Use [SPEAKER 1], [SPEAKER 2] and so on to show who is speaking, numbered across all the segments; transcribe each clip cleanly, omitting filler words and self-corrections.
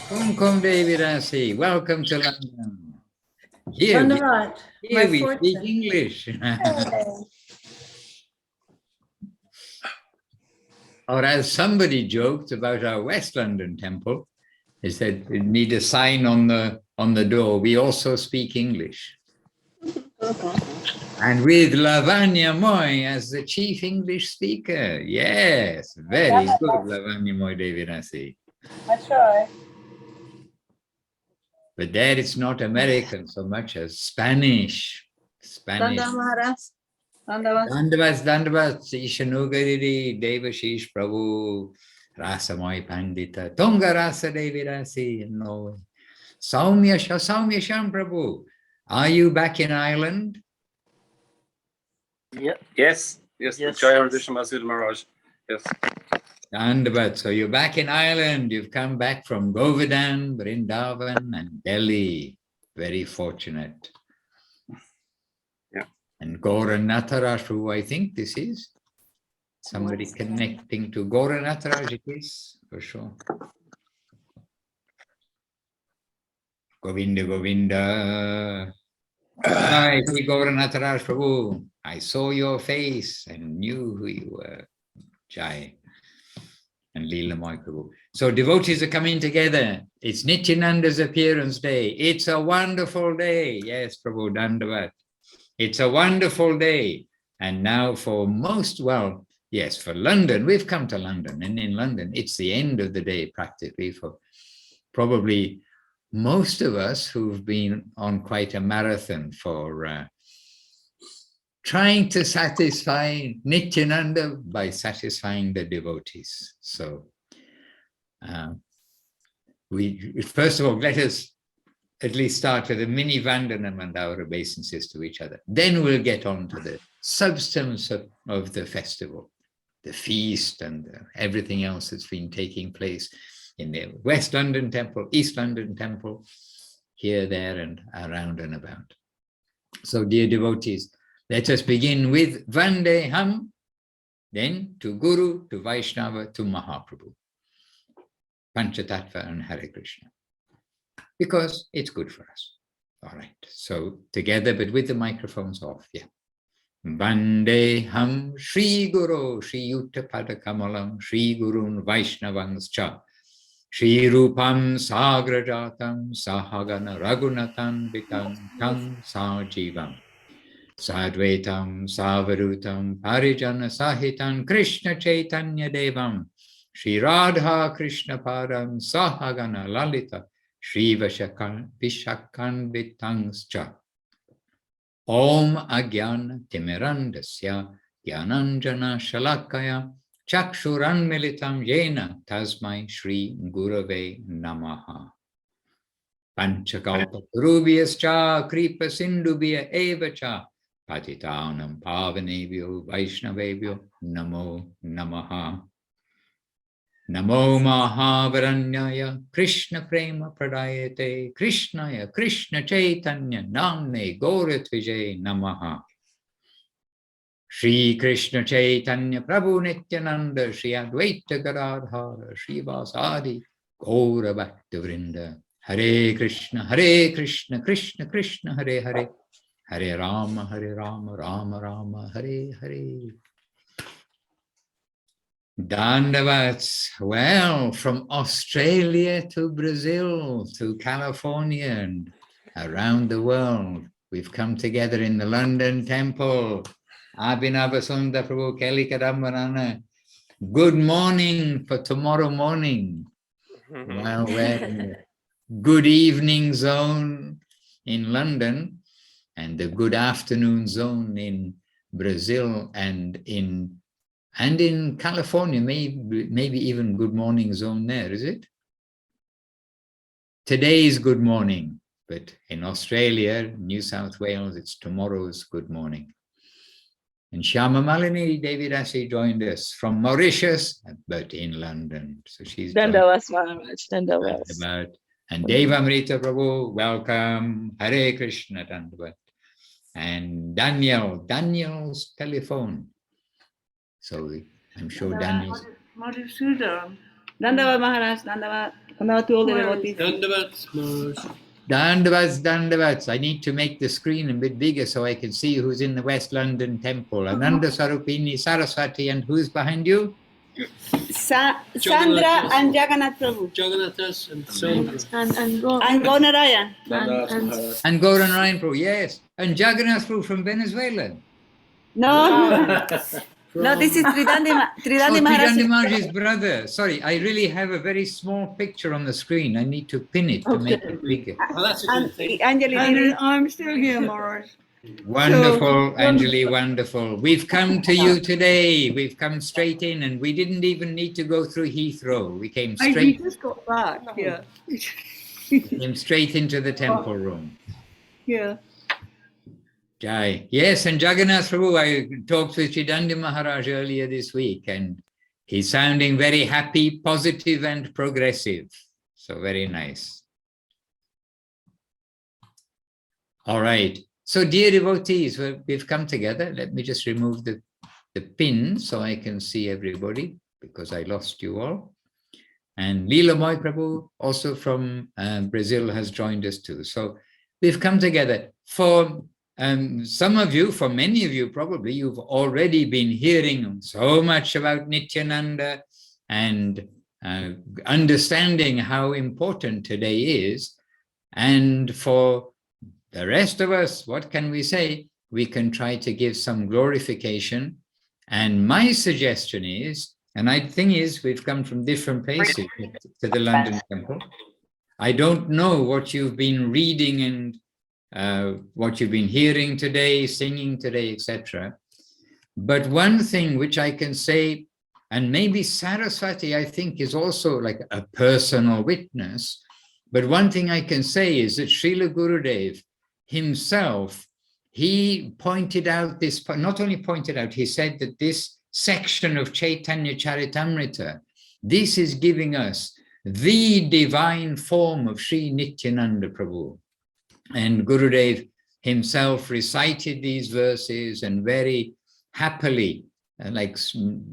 [SPEAKER 1] Kumkum Devi Rasi, welcome to London. Here we speak English. Or as somebody joked about our West London temple, he said we need a sign on the door. We also speak English. And with Lavanya Moy as the chief English speaker. Yes, very good, Lavanya Moy Devi Rasi.
[SPEAKER 2] I try.
[SPEAKER 1] But there it's not American so much as Spanish.
[SPEAKER 2] Maharaj.
[SPEAKER 1] Dandavas, Ishanuga Devashis Prabhu, Rasamai Pandita, Tonga Rasa Devi Rasi in Norway. Saumya Sham Prabhu, are you back in Ireland?
[SPEAKER 3] Yeah. Yes. Jai Hardisha Maharaj. Yes.
[SPEAKER 1] Dandavat. So you're back in Ireland. You've come back from Govardhan, Vrindavan, and Delhi. Very fortunate.
[SPEAKER 3] Yeah.
[SPEAKER 1] And Gaura Nataraj, who I think this is somebody connecting to Gaura Nataraj. It is for sure. Govinda, Govinda. Hi, Gaura Nataraj Prabhu. I saw your face and knew who you were. Jai. And Leela Moy Prabhu. So devotees are coming together. It's Nityananda's appearance day. It's a wonderful day. Yes, Prabhu Dandavat. It's a wonderful day. And now for most, well, yes, for London, we've come to London. And in London, it's the end of the day practically for probably most of us who've been on quite a marathon for trying to satisfy Nityananda by satisfying the devotees. So we first of all, let us at least start with a mini Vandanam and our obeisances to each other. Then we'll get on to the substance of the festival, the feast and everything else that's been taking place in the West London Temple, East London Temple, here, there, and around and about. So dear devotees, let us begin with Vandeham, then to Guru, to Vaishnava, to Mahaprabhu, Panchatattva and Hare Krishna, because it's good for us. All right, so together, but with the microphones off, yeah. Vandeham Shri Guru, Shri Yutta Padakamalam, Shri Gurun Vaishnavanscha, Shri Rupam Sagrajatam, Sahagana Raghunatan Vitam Tam Sajivam. Sadvetam, Savarutam, Parijana Sahitan, Krishna Chaitanya Devam, Shri Radha Krishna Param, Sahagana Lalita, Shri Vishakan Vitangscha. Om Agyan Timirandasya, Gyananjana Shalakaya, Chakshuran Militam Yena, Tasmai Shri Gurave Namaha. Panchakalpa Rubhyascha, Kripa Sindubhya Evacha, Patitanam Pavanebhyo Vaishnavebhyo Namo Namaha. Namo Mahavaranyaya Krishna Prema Pradayate Krishnaya Krishna Chaitanya Namne Gauratvijay Namaha. Shri Krishna Chaitanya Prabhu Nityananda Shri Advaita Gadadhara Shri Vasadi Gaura Bhakta Vrinda. Hare Krishna, Krishna Krishna, Hare Hare, Hare Rama, Rama Rama, Hare Hare. Dandavats, well, from Australia to Brazil to California and around the world, we've come together in the London Temple. Abhinavasunda Prabhu Kelly Kadambarana. Good morning for tomorrow morning. Well, we're in the good evening zone in London and the good afternoon zone in Brazil and in California, maybe even good morning zone there, is it? Today's good morning, but in Australia, New South Wales, it's tomorrow's good morning. And Shyama Malini Devidasi joined us from Mauritius, but in London. So she's joined.
[SPEAKER 2] Dandavas, Maharaj. Dandavas.
[SPEAKER 1] Dandavat. And Devamrita Prabhu, welcome. Hare Krishna, Dandavat. And Daniel's telephone. So I'm sure Daniel.
[SPEAKER 4] Madhusudan.
[SPEAKER 2] Dandavat, Maharaj. Dandavat. Dandavat to all the devotees.
[SPEAKER 1] Dandavats. I need to make the screen a bit bigger so I can see who's in the West London temple. Ananda Sarupini, Saraswati, and who's behind you?
[SPEAKER 2] Sandra and Jagannath Prabhu.
[SPEAKER 4] Jagannath and Sandra.
[SPEAKER 2] And Gaunarayan.
[SPEAKER 1] And Gauran Ryan Prabhu, yes. And Jagannath Prabhu from Venezuela.
[SPEAKER 2] No. No, this is Tridandi Maharaj.
[SPEAKER 1] Tridandi Maharaj's brother. Sorry, I really have a very small picture on the screen. I need to pin it to make it bigger.
[SPEAKER 4] Oh, that's a good thing.
[SPEAKER 2] Anjali,
[SPEAKER 4] And I'm still here, Maharaj.
[SPEAKER 1] Wonderful, Anjali, wonderful. We've come to you today. We've come straight in, and we didn't even need to go through Heathrow. We came
[SPEAKER 4] We
[SPEAKER 1] straight,
[SPEAKER 4] just got back. Yeah.
[SPEAKER 1] came straight into the temple room.
[SPEAKER 4] Yeah.
[SPEAKER 1] Jai. Yes, and Jagannath Prabhu, I talked with Chidandi Maharaj earlier this week, and he's sounding very happy, positive, and progressive. So very nice. All right. So dear devotees, we've come together. Let me just remove the pin so I can see everybody, because I lost you all. And Leela Moy Prabhu, also from Brazil, has joined us too. So we've come together. For some of you, for many of you probably, you've already been hearing so much about Nityananda and understanding how important today is. And for the rest of us, what can we say? We can try to give some glorification. And my suggestion is, and the thing is, we've come from different places to the London temple. I don't know what you've been reading and what you've been hearing today, singing today, etc. But one thing which I can say, and maybe Saraswati, I think, is also like a personal witness, but one thing I can say is that Srila Gurudev himself, he pointed out this, not only pointed out, he said that this section of Chaitanya Charitamrita, this is giving us the divine form of Sri Nityananda Prabhu. And Gurudev himself recited these verses and very happily, like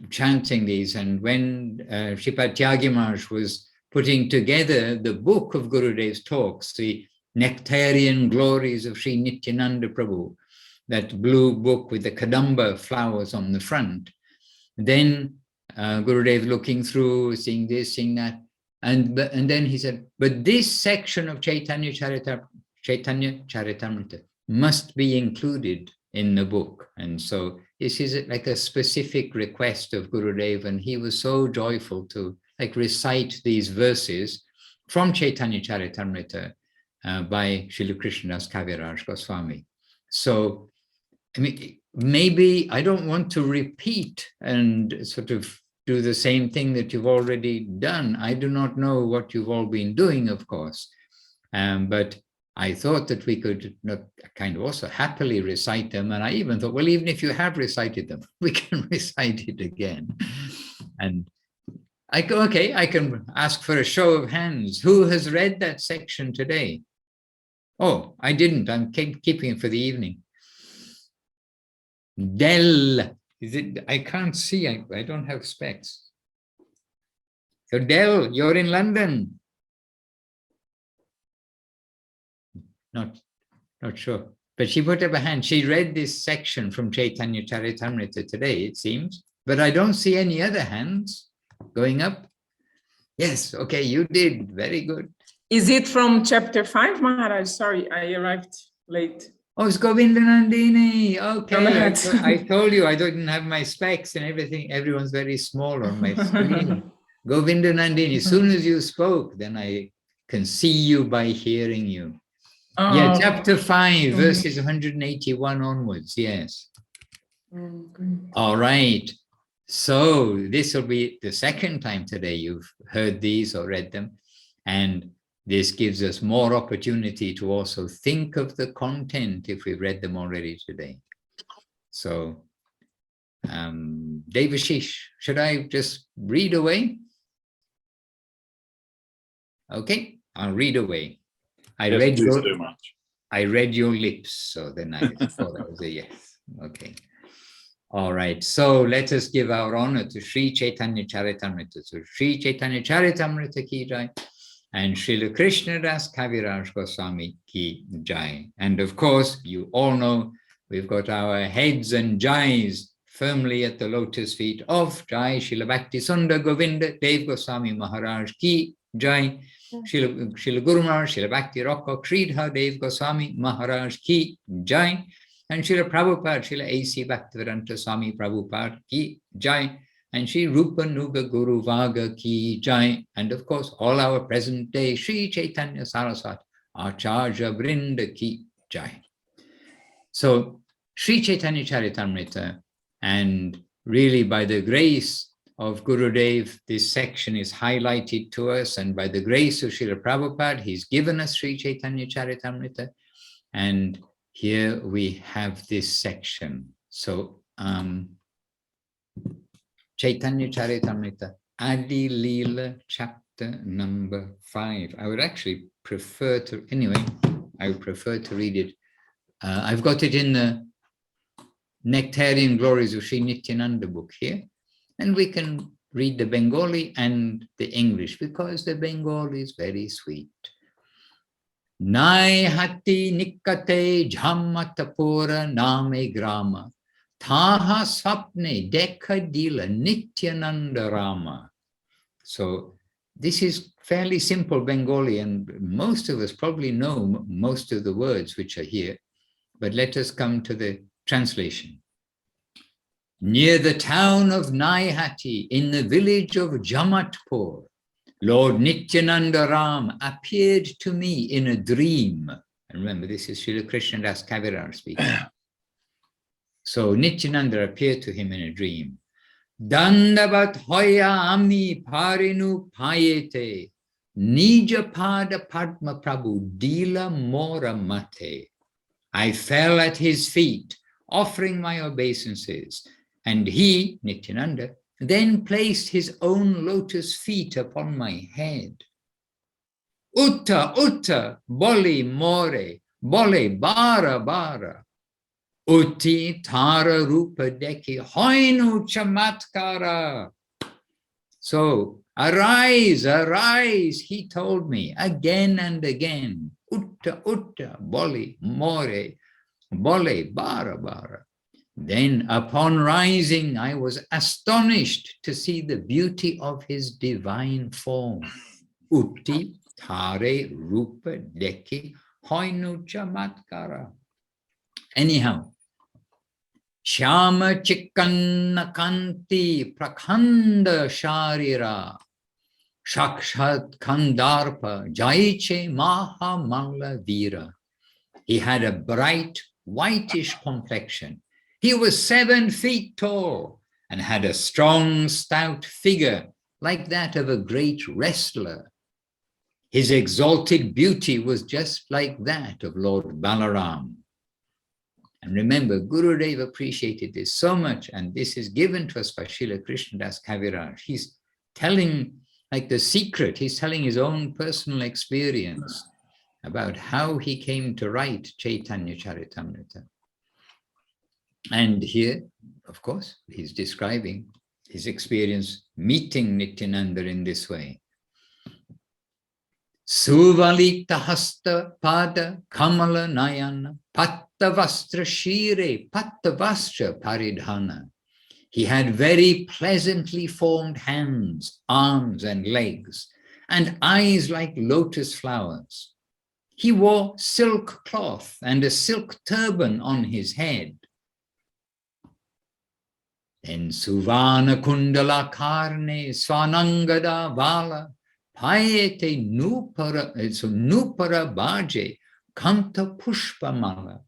[SPEAKER 1] chanting these. And when Shripad Tyagi Maharaj was putting together the book of Gurudev's talks, the Nectarian Glories of Sri Nityananda Prabhu, that blue book with the Kadamba flowers on the front, then Gurudev looking through, seeing this, seeing that, and then he said, but this section of Chaitanya Charitamrita must be included in the book. And so this is like a specific request of Gurudev, and he was so joyful to like recite these verses from Chaitanya Charitamrita by Srila Krishnadas Kaviraj Goswami. So, I mean, maybe I don't want to repeat and sort of do the same thing that you've already done. I do not know what you've all been doing, of course, but I thought that we could kind of also happily recite them. And I even thought, well, even if you have recited them, we can recite it again. And I go, okay, I can ask for a show of hands. Who has read that section today? Oh, I didn't. I'm keeping it for the evening. Del, is it? I can't see. I don't have specs. So Del, you're in London. Not sure, but she put up a hand. She read this section from Chaitanya Charitamrita today, it seems, but I don't see any other hands going up. Yes, okay, you did. Very good.
[SPEAKER 5] Is it from chapter 5, Maharaj? Sorry, I arrived late.
[SPEAKER 1] Oh, it's Govinda Nandini. Okay,
[SPEAKER 5] Right.
[SPEAKER 1] I told you I didn't have my specs and everything. Everyone's very small on my screen. Govinda Nandini, as soon as you spoke, then I can see you by hearing you.
[SPEAKER 5] Oh,
[SPEAKER 1] Yeah, chapter 5, verses 181 onwards, yes.
[SPEAKER 5] okay.
[SPEAKER 1] All right. So this will be the second time today you've heard these or read them. And this gives us more opportunity to also think of the content if we've read them already today. So Devashis, should I just read away? Okay, I'll read away. I read your lips, so then I thought that was a yes. Okay. All right, so let us give our honor to Sri Chaitanya Charitamrita. So Sri Chaitanya Charitamrita ki jai, and Srila Krishna Das Kaviraj Goswami ki jai. And of course, you all know we've got our heads and jais firmly at the lotus feet of Jai Srila Bhakti Sundar Govinda Dev Goswami Maharaj ki jai. Srila Guru Maharaj, Srila Bhakti Rokko Sridhar Dev Goswami Maharaj ki jai. And Srila Prabhupada, Srila A.C. Bhaktivedanta Swami Prabhupada ki jai. And Sri Rupa Nuga Guru Vaga ki jai. And of course, all our present day Sri Chaitanya Saraswat Acharya Vrinda ki jai. So Sri Chaitanya Charitamrita, and really by the grace of Gurudev, this section is highlighted to us, and by the grace of Srila Prabhupada, he's given us Sri Chaitanya Charitamrita, and here we have this section. So Chaitanya Charitamrita, Adi Leela, chapter number 5. I would actually prefer to, anyway, I would prefer to read it. I've got it in the Nectarian Glories of Sri Nityananda book here, and we can read the Bengali and the English because the Bengali is very sweet. Nai hati nikate jhammatapura name grama taha sapne dekha dila Nityananda Rama. So this is fairly simple Bengali, and most of us probably know most of the words which are here, but let us come to the translation. Near the town of Naihati, in the village of Jamatpur, Lord Nityananda Ram appeared to me in a dream. And remember, this is Srila Krishna Das Kaviraj speaking. So Nityananda appeared to him in a dream. Dandavat hoya ami parinu payete, nija pada padma prabhu dila mora mate. I fell at his feet, offering my obeisances, and he, Nityananda, then placed his own lotus feet upon my head. Utta, utta, boli more, bole bara bara. Utti tara rupa deki, hoinu chamatkara. So, arise, arise, he told me again and again. Utta, utta, boli more, bole bara bara. Then upon rising, I was astonished to see the beauty of his divine form. Utti tare rupa deki hoinu chamatkara. Anyhow, Shyama chikanna kanti prakhanda sharira shakshat kandarpa jaiche maha mangla vira. He had a bright whitish complexion. He was 7 feet tall and had a strong, stout figure like that of a great wrestler. His exalted beauty was just like that of Lord Balaram. And remember, Gurudev appreciated this so much, and this is given to us by Srila Krishna Das Kaviraj. He's telling like the secret, he's telling his own personal experience about how he came to write Chaitanya Charitamrita. And here, of course, he's describing his experience meeting Nityananda in this way. Suvalita hasta pada kamala nayana pattavastra shire pattavastra paridhana. He had very pleasantly formed hands, arms and legs, and eyes like lotus flowers. He wore silk cloth and a silk turban on his head. Then Suvana Kundala Karne Swanangada Vala Payete Nupara Baje Kanta Pushpamala.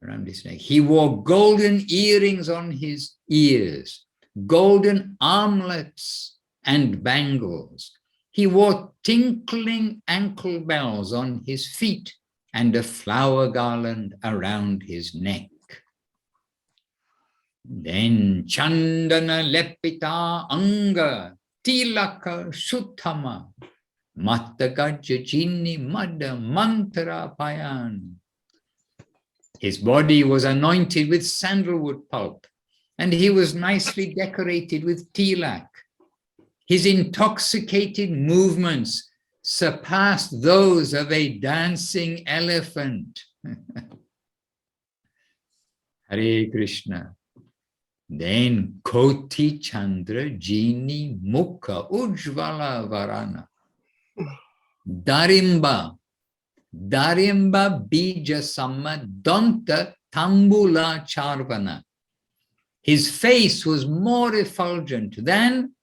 [SPEAKER 1] Around his neck. He wore golden earrings on his ears, golden armlets and bangles. He wore tinkling ankle bells on his feet and a flower garland around his neck. Then Chandana Lepita Anga Tilaka Shuttama Mattagaja Jini Madda Mantra Payan. His body was anointed with sandalwood pulp, and he was nicely decorated with tilak. His intoxicated movements surpassed those of a dancing elephant. Hare Krishna. Then Koti Chandra Jini Mukha Ujvala Varana. Darimba Bija Samma Danta Tambula Charvana. His face was more effulgent than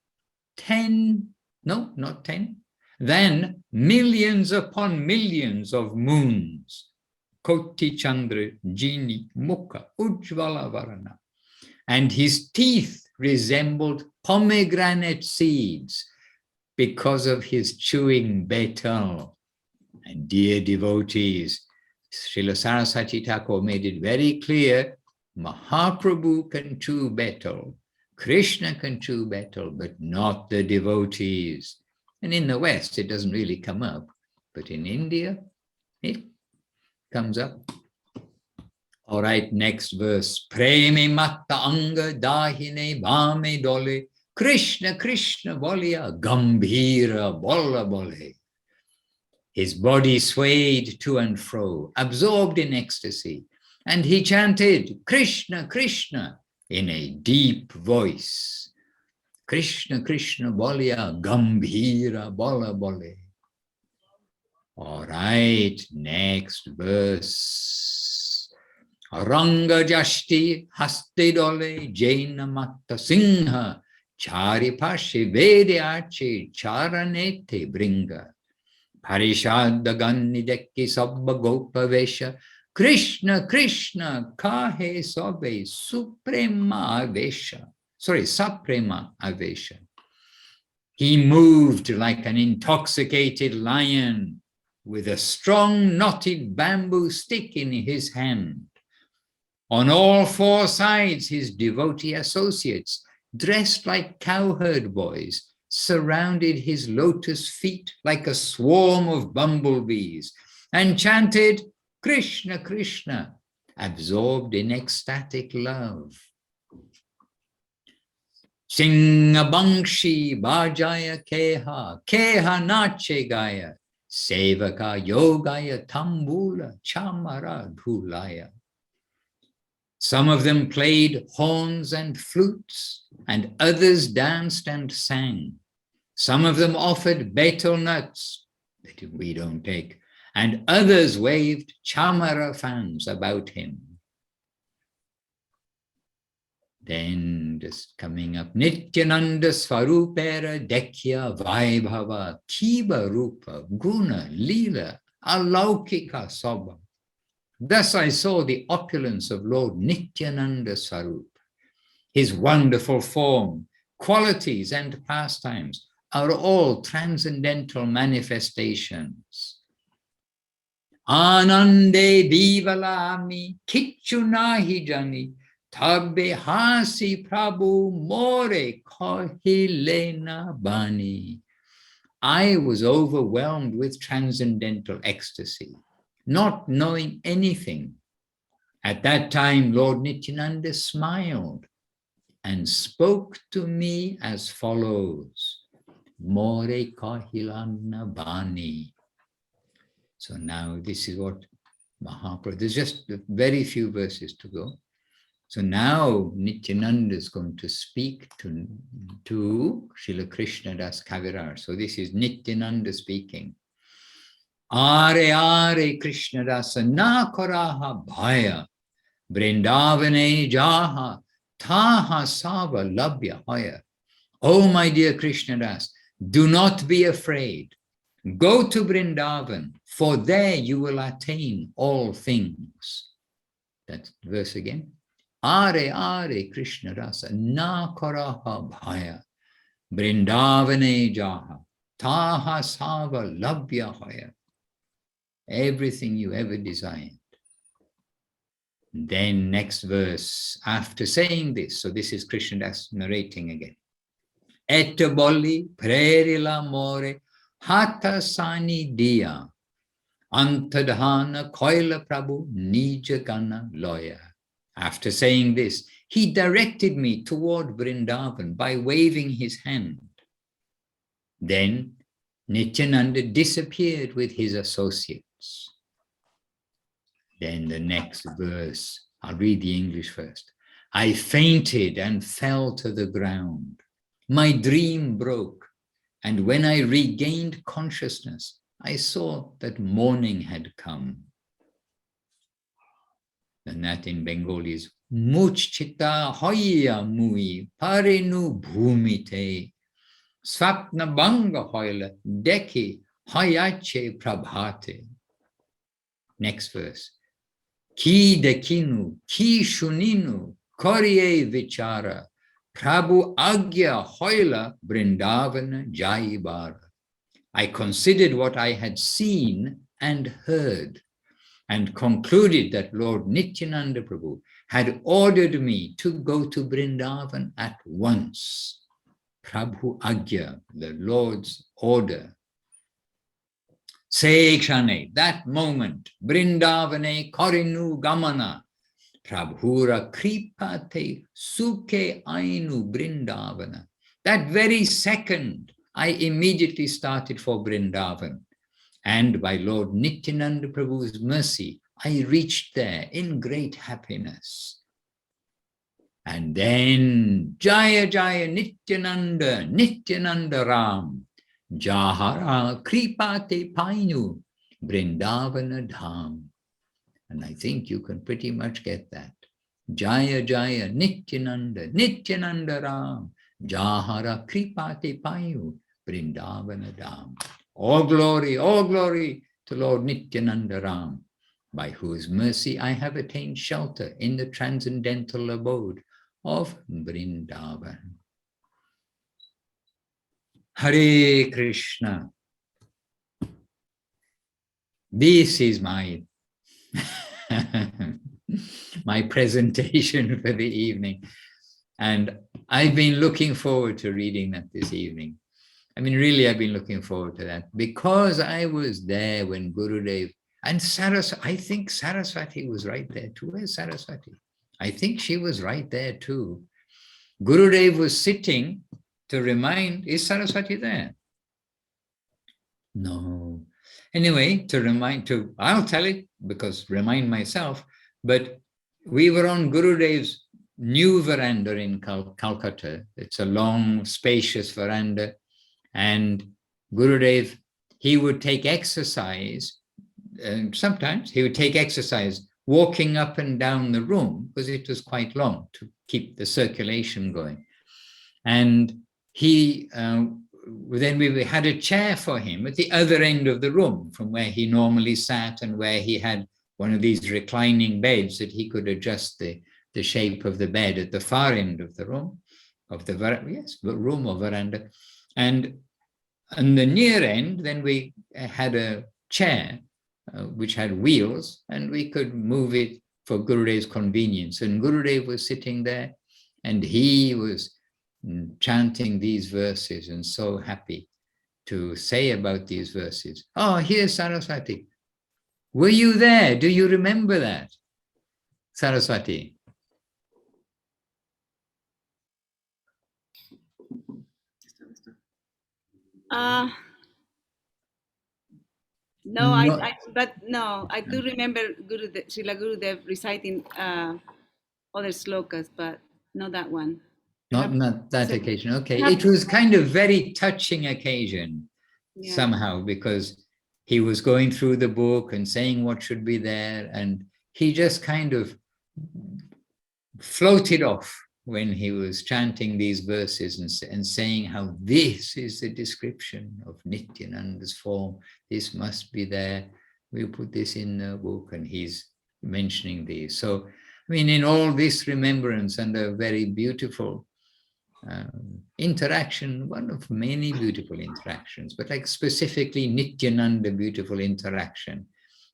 [SPEAKER 1] than millions upon millions of moons. Koti Chandra Jini Mukha Ujvala Varana. And his teeth resembled pomegranate seeds because of his chewing betel. And dear devotees, Srila Saraswati Thakur made it very clear, Mahaprabhu can chew betel, Krishna can chew betel, but not the devotees. And in the West, it doesn't really come up, but in India, it comes up. All right, next verse. Preme matta anga dahine bhame dole, Krishna Krishna bolya gambhira bolla bole. His body swayed to and fro, absorbed in ecstasy, and he chanted Krishna Krishna in a deep voice. Krishna Krishna bolya gambhira bolla bole. All right, next verse. Ranga Jashti Haste Dole Jaina Matta Singha Chari Pashe Vedeache Charanete Bringa Parishadda Ganni Dekki Sabba Gopa Vesha Krishna Krishna Kahe Sobe Suprema Avesha. Suprema Avesha. He moved like an intoxicated lion with a strong knotted bamboo stick in his hand. On all four sides, his devotee associates, dressed like cowherd boys, surrounded his lotus feet like a swarm of bumblebees and chanted Krishna Krishna, absorbed in ecstatic love. Singa Bangshi Bajaya Keha, Keha Nache Gaya, Sevaka Yogaya Tambula Chamara Dhulaya. Some of them played horns and flutes, and others danced and sang. Some of them offered betel nuts that we don't take, and others waved chamara fans about him. Then just coming up, Nityananda Swarupera Dekya Vaibhava Kiba Rupa Guna Lila Alaukika Sabha. Thus I saw the opulence of Lord Nityananda Swarup. His wonderful form, qualities and pastimes are all transcendental manifestations. Anande Vivalami Kichunahi Jani Tabbe Hasi Prabhu More Kohilena Bani. I was overwhelmed with transcendental ecstasy, not knowing anything. At that time, Lord Nityananda smiled and spoke to me as follows. More Kahilana Bani. So now this is what Mahaprabhu, there's just very few verses to go. So now Nityananda is going to speak to Srila Krishnadas Kaviraj. So this is Nityananda speaking. Are Krishnadasa na koraha bhaya, Vrindavane jaha, taha sava labhya haya. Oh my dear Krishnadas, do not be afraid. Go to Vrindavan, for there you will attain all things. That's the verse again. Are Krishnadasa na koraha bhaya, Vrindavane jaha, taha sava labhya haya. Everything you ever desired. Then next verse, after saying this, so this is Krishnadas narrating again. Et bolli prerila more hata sani dia antadhana koila prabhu nija gana loya. After saying this, he directed me toward Vrindavan by waving his hand. Then Nityananda disappeared with his associates. Then the next verse, I'll read the English first. I fainted and fell to the ground. My dream broke, and when I regained consciousness, I saw that morning had come. And that in Bengali is Muchchita hoya mui parenu bhumite swapna banga hoila deki hayache prabhate. Next verse. Ki dekinu, ki shuninu, korye vichara, Prabhu agya hoila Vrindavana jaibara. I considered what I had seen and heard, and concluded that Lord Nityananda Prabhu had ordered me to go to Vrindavan at once. Prabhu agya, the Lord's order. Sekshane, that moment, Vrindavane korinu gamana, Prabhura kripate suke ainu Vrindavana. That very second, I immediately started for Vrindavan. And by Lord Nityananda Prabhu's mercy, I reached there in great happiness. And then, Jaya Jaya Nityananda, Nityananda Ram, Jahara Kripate Painu, Vrindavana Dham. And I think you can pretty much get that. Jaya Jaya Nityananda, Nityananda Ram, Jahara Kripate Painu, Vrindavana Dham. All glory to Lord Nityananda Ram, by whose mercy I have attained shelter in the transcendental abode of Vrindavan. Hare Krishna. This is my my presentation for the evening. And I've been looking forward to reading that this evening. I mean, really, I've been looking forward to that because I was there when Gurudev and Saraswati, I think Saraswati was right there too. Where's Saraswati? I think she was right there too. Gurudev was sitting to remind, is Saraswati there? No. Anyway, I'll tell it because remind myself, but we were on Gurudev's new veranda in Calcutta. It's a long, spacious veranda. And Gurudev, he would take exercise, and sometimes he would take exercise walking up and down the room because it was quite long to keep the circulation going. And then we had a chair for him at the other end of the room from where he normally sat and where he had one of these reclining beds that he could adjust the shape of the bed at the far end of the room, of the room or veranda. And on the near end, then we had a chair which had wheels, and we could move it for Gurudev's convenience. And Gurudev was sitting there, and he was chanting these verses and so happy to say about these verses. Oh, here's Saraswati. Were you there? Do you remember that? Saraswati.
[SPEAKER 2] No, I do remember Srila Gurudev reciting other slokas, but not that one.
[SPEAKER 1] Not that occasion. Okay, it was kind of very touching occasion somehow, because he was going through the book and saying what should be there, and he just kind of floated off when he was chanting these verses and saying how this is the description of Nityananda's form. This must be there. We'll put this in the book, and he's mentioning these. So, I mean, in all this remembrance and a very beautiful interaction, one of many beautiful interactions, but like specifically Nityananda beautiful interaction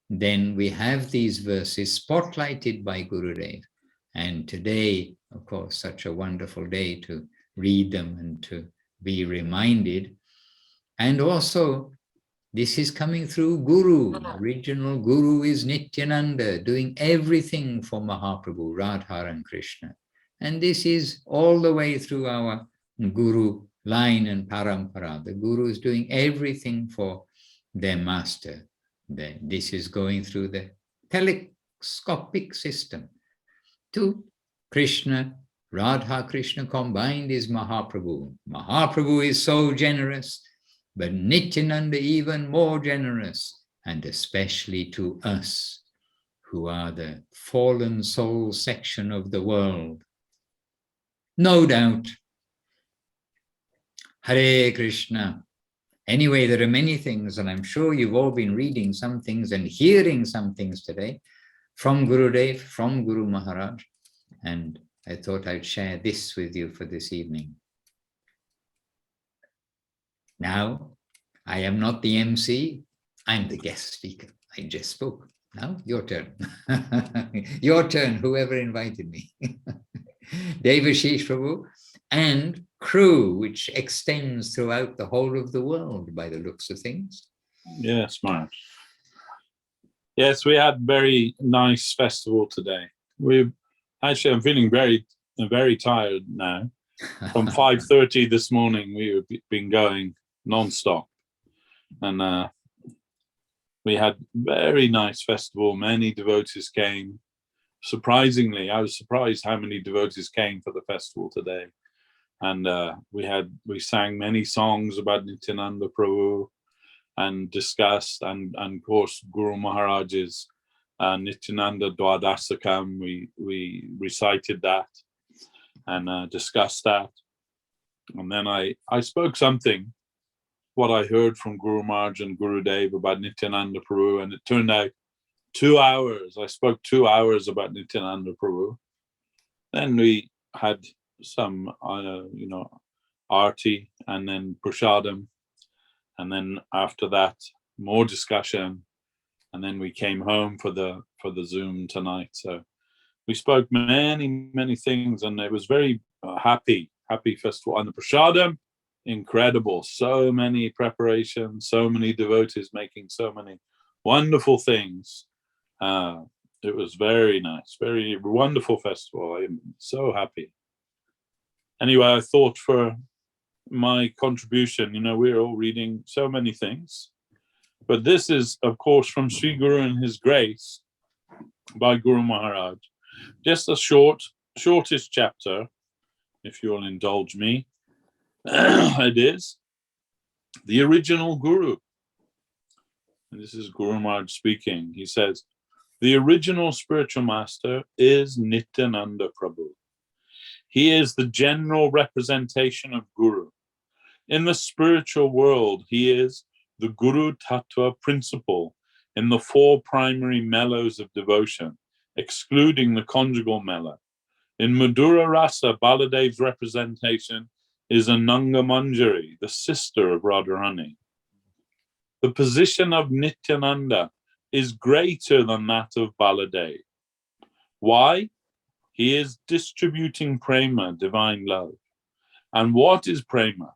[SPEAKER 1] then we have these verses spotlighted by Gurudev. And today, of course, such a wonderful day to read them and to be reminded. And also, this is coming through Guru. Original Guru is Nityananda, doing everything for Mahaprabhu, Radha and Krishna. And this is all the way through our Guru line and parampara. The Guru is doing everything for their master. This is going through the telescopic system to Krishna. Radha Krishna combined is Mahaprabhu. Mahaprabhu is so generous, but Nityananda even more generous, and especially to us, who are the fallen soul section of the world. No doubt. Hare Krishna. Anyway, there are many things, and I'm sure you've all been reading some things and hearing some things today from Gurudev, from Guru Maharaj, and I thought I'd share this with you for this evening. Now, I am not the MC, I'm the guest speaker. I just spoke. Now, your turn. Your turn, whoever invited me. Devashis Prabhu and crew, which extends throughout the whole of the world by the looks of things.
[SPEAKER 6] Yes, Maharaj. Yes, we had very nice festival today. I'm feeling very tired now. From 5:30 this morning, we've been going non-stop. And we had very nice festival. Many devotees came. Surprisingly, I was surprised how many devotees came for the festival today. And we sang many songs about Nityananda Prabhu and discussed, and of course, Guru Maharaj's Nityananda Dwadasakam, we recited that and discussed that. And then I spoke something, what I heard from Guru Maharaj and Gurudev about Nityananda Prabhu, and it turned out 2 hours. I spoke 2 hours about Nityananda Prabhu. Then we had some, arti and then prasadam. And then after that, more discussion. And then we came home for the Zoom tonight. So we spoke many things, and it was very happy festival. And the prasadam, incredible. So many preparations, so many devotees making so many wonderful things. It was very nice, very wonderful festival. I'm so happy. Anyway, I thought for my contribution, we're all reading so many things, but this is, of course, from Sri Guru and His Grace by Guru Maharaj. Just a shortest chapter, if you'll indulge me. It is the original Guru. And this is Guru Maharaj speaking. He says, the original spiritual master is Nityananda Prabhu. He is the general representation of Guru. In the spiritual world, he is the Guru Tattva principle in the 4 primary mellows of devotion, excluding the conjugal mellow. In Madhura Rasa, Baladev's representation is Ananga Manjari, the sister of Radharani. The position of Nityananda is greater than that of Baladev. Why? He is distributing prema, divine love. And what is prema?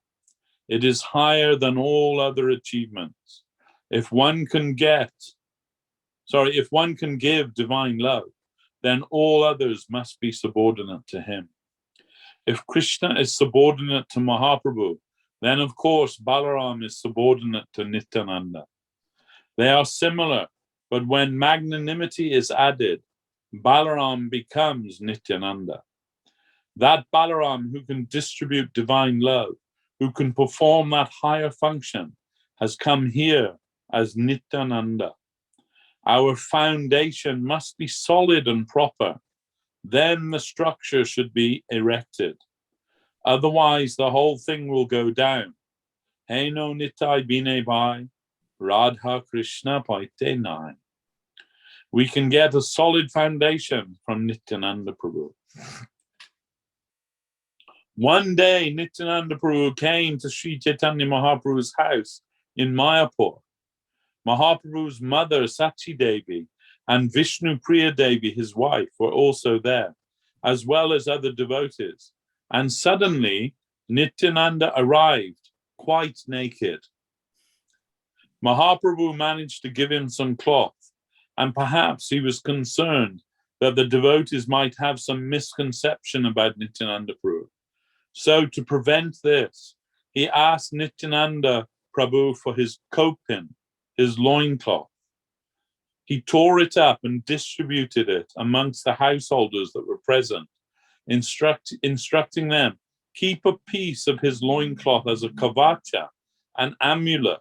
[SPEAKER 6] It is higher than all other achievements. If one can give divine love, then all others must be subordinate to him. If Krishna is subordinate to Mahaprabhu, then of course Balaram is subordinate to Nityananda. They are similar, but when magnanimity is added, Balaram becomes Nityananda. That Balaram who can distribute divine love, who can perform that higher function, has come here as Nityananda. Our foundation must be solid and proper. Then the structure should be erected. Otherwise, the whole thing will go down. Heno Nitai Bine Bhai, Radha Krishna Paite Nai. We can get a solid foundation from Nityananda Prabhu. One day, Nityananda Prabhu came to Sri Chaitanya Mahaprabhu's house in Mayapur. Mahaprabhu's mother, Sachi Devi, and Vishnu Priya Devi, his wife, were also there, as well as other devotees. And suddenly, Nityananda arrived, quite naked. Mahaprabhu managed to give him some cloth, and perhaps he was concerned that the devotees might have some misconception about Nityananda Prabhu. So to prevent this, he asked Nityananda Prabhu for his kopin, his loincloth. He tore it up and distributed it amongst the householders that were present, instructing them, keep a piece of his loincloth as a kavacha, an amulet,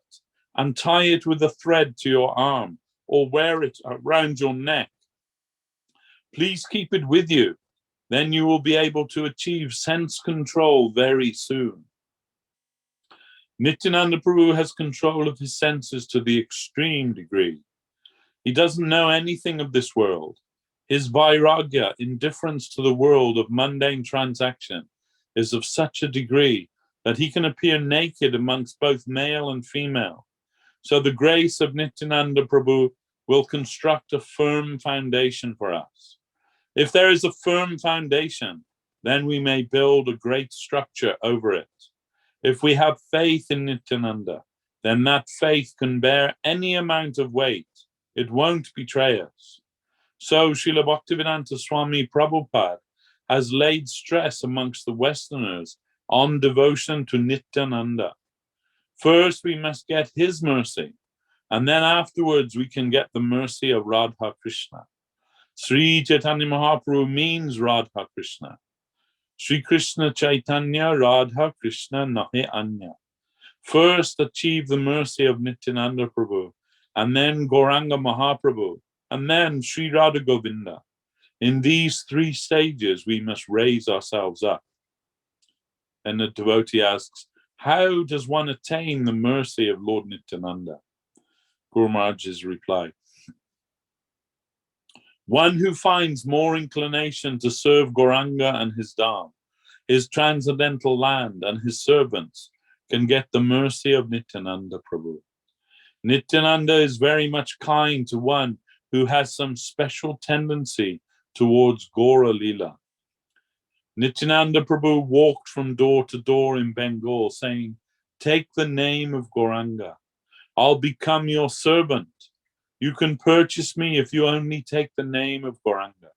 [SPEAKER 6] and tie it with a thread to your arm, or wear it around your neck. Please keep it with you. Then you will be able to achieve sense control very soon. Nityananda Prabhu has control of his senses to the extreme degree. He doesn't know anything of this world. His vairagya, indifference to the world of mundane transaction, is of such a degree that he can appear naked amongst both male and female. So the grace of Nityananda Prabhu will construct a firm foundation for us. If there is a firm foundation, then we may build a great structure over it. If we have faith in Nityananda, then that faith can bear any amount of weight. It won't betray us. So Srila Bhaktivedanta Swami Prabhupada has laid stress amongst the Westerners on devotion to Nityananda. First, we must get his mercy, and then afterwards we can get the mercy of Radha Krishna. Sri Chaitanya Mahaprabhu means Radha Krishna. Sri Krishna Chaitanya Radha Krishna nahi anya. First achieve the mercy of Nityananda Prabhu, and then Gauranga Mahaprabhu, and then Sri Radha Govinda. In these three stages, we must raise ourselves up. And the devotee asks, how does one attain the mercy of Lord Nityananda? Guru Maharaj's reply, one who finds more inclination to serve Gauranga and his Dham, his transcendental land and his servants, can get the mercy of Nityananda Prabhu. Nityananda is very much kind to one who has some special tendency towards Gaura Lila. Nityananda Prabhu walked from door to door in Bengal saying, take the name of Gauranga. I'll become your servant. You can purchase me if you only take the name of Gauranga.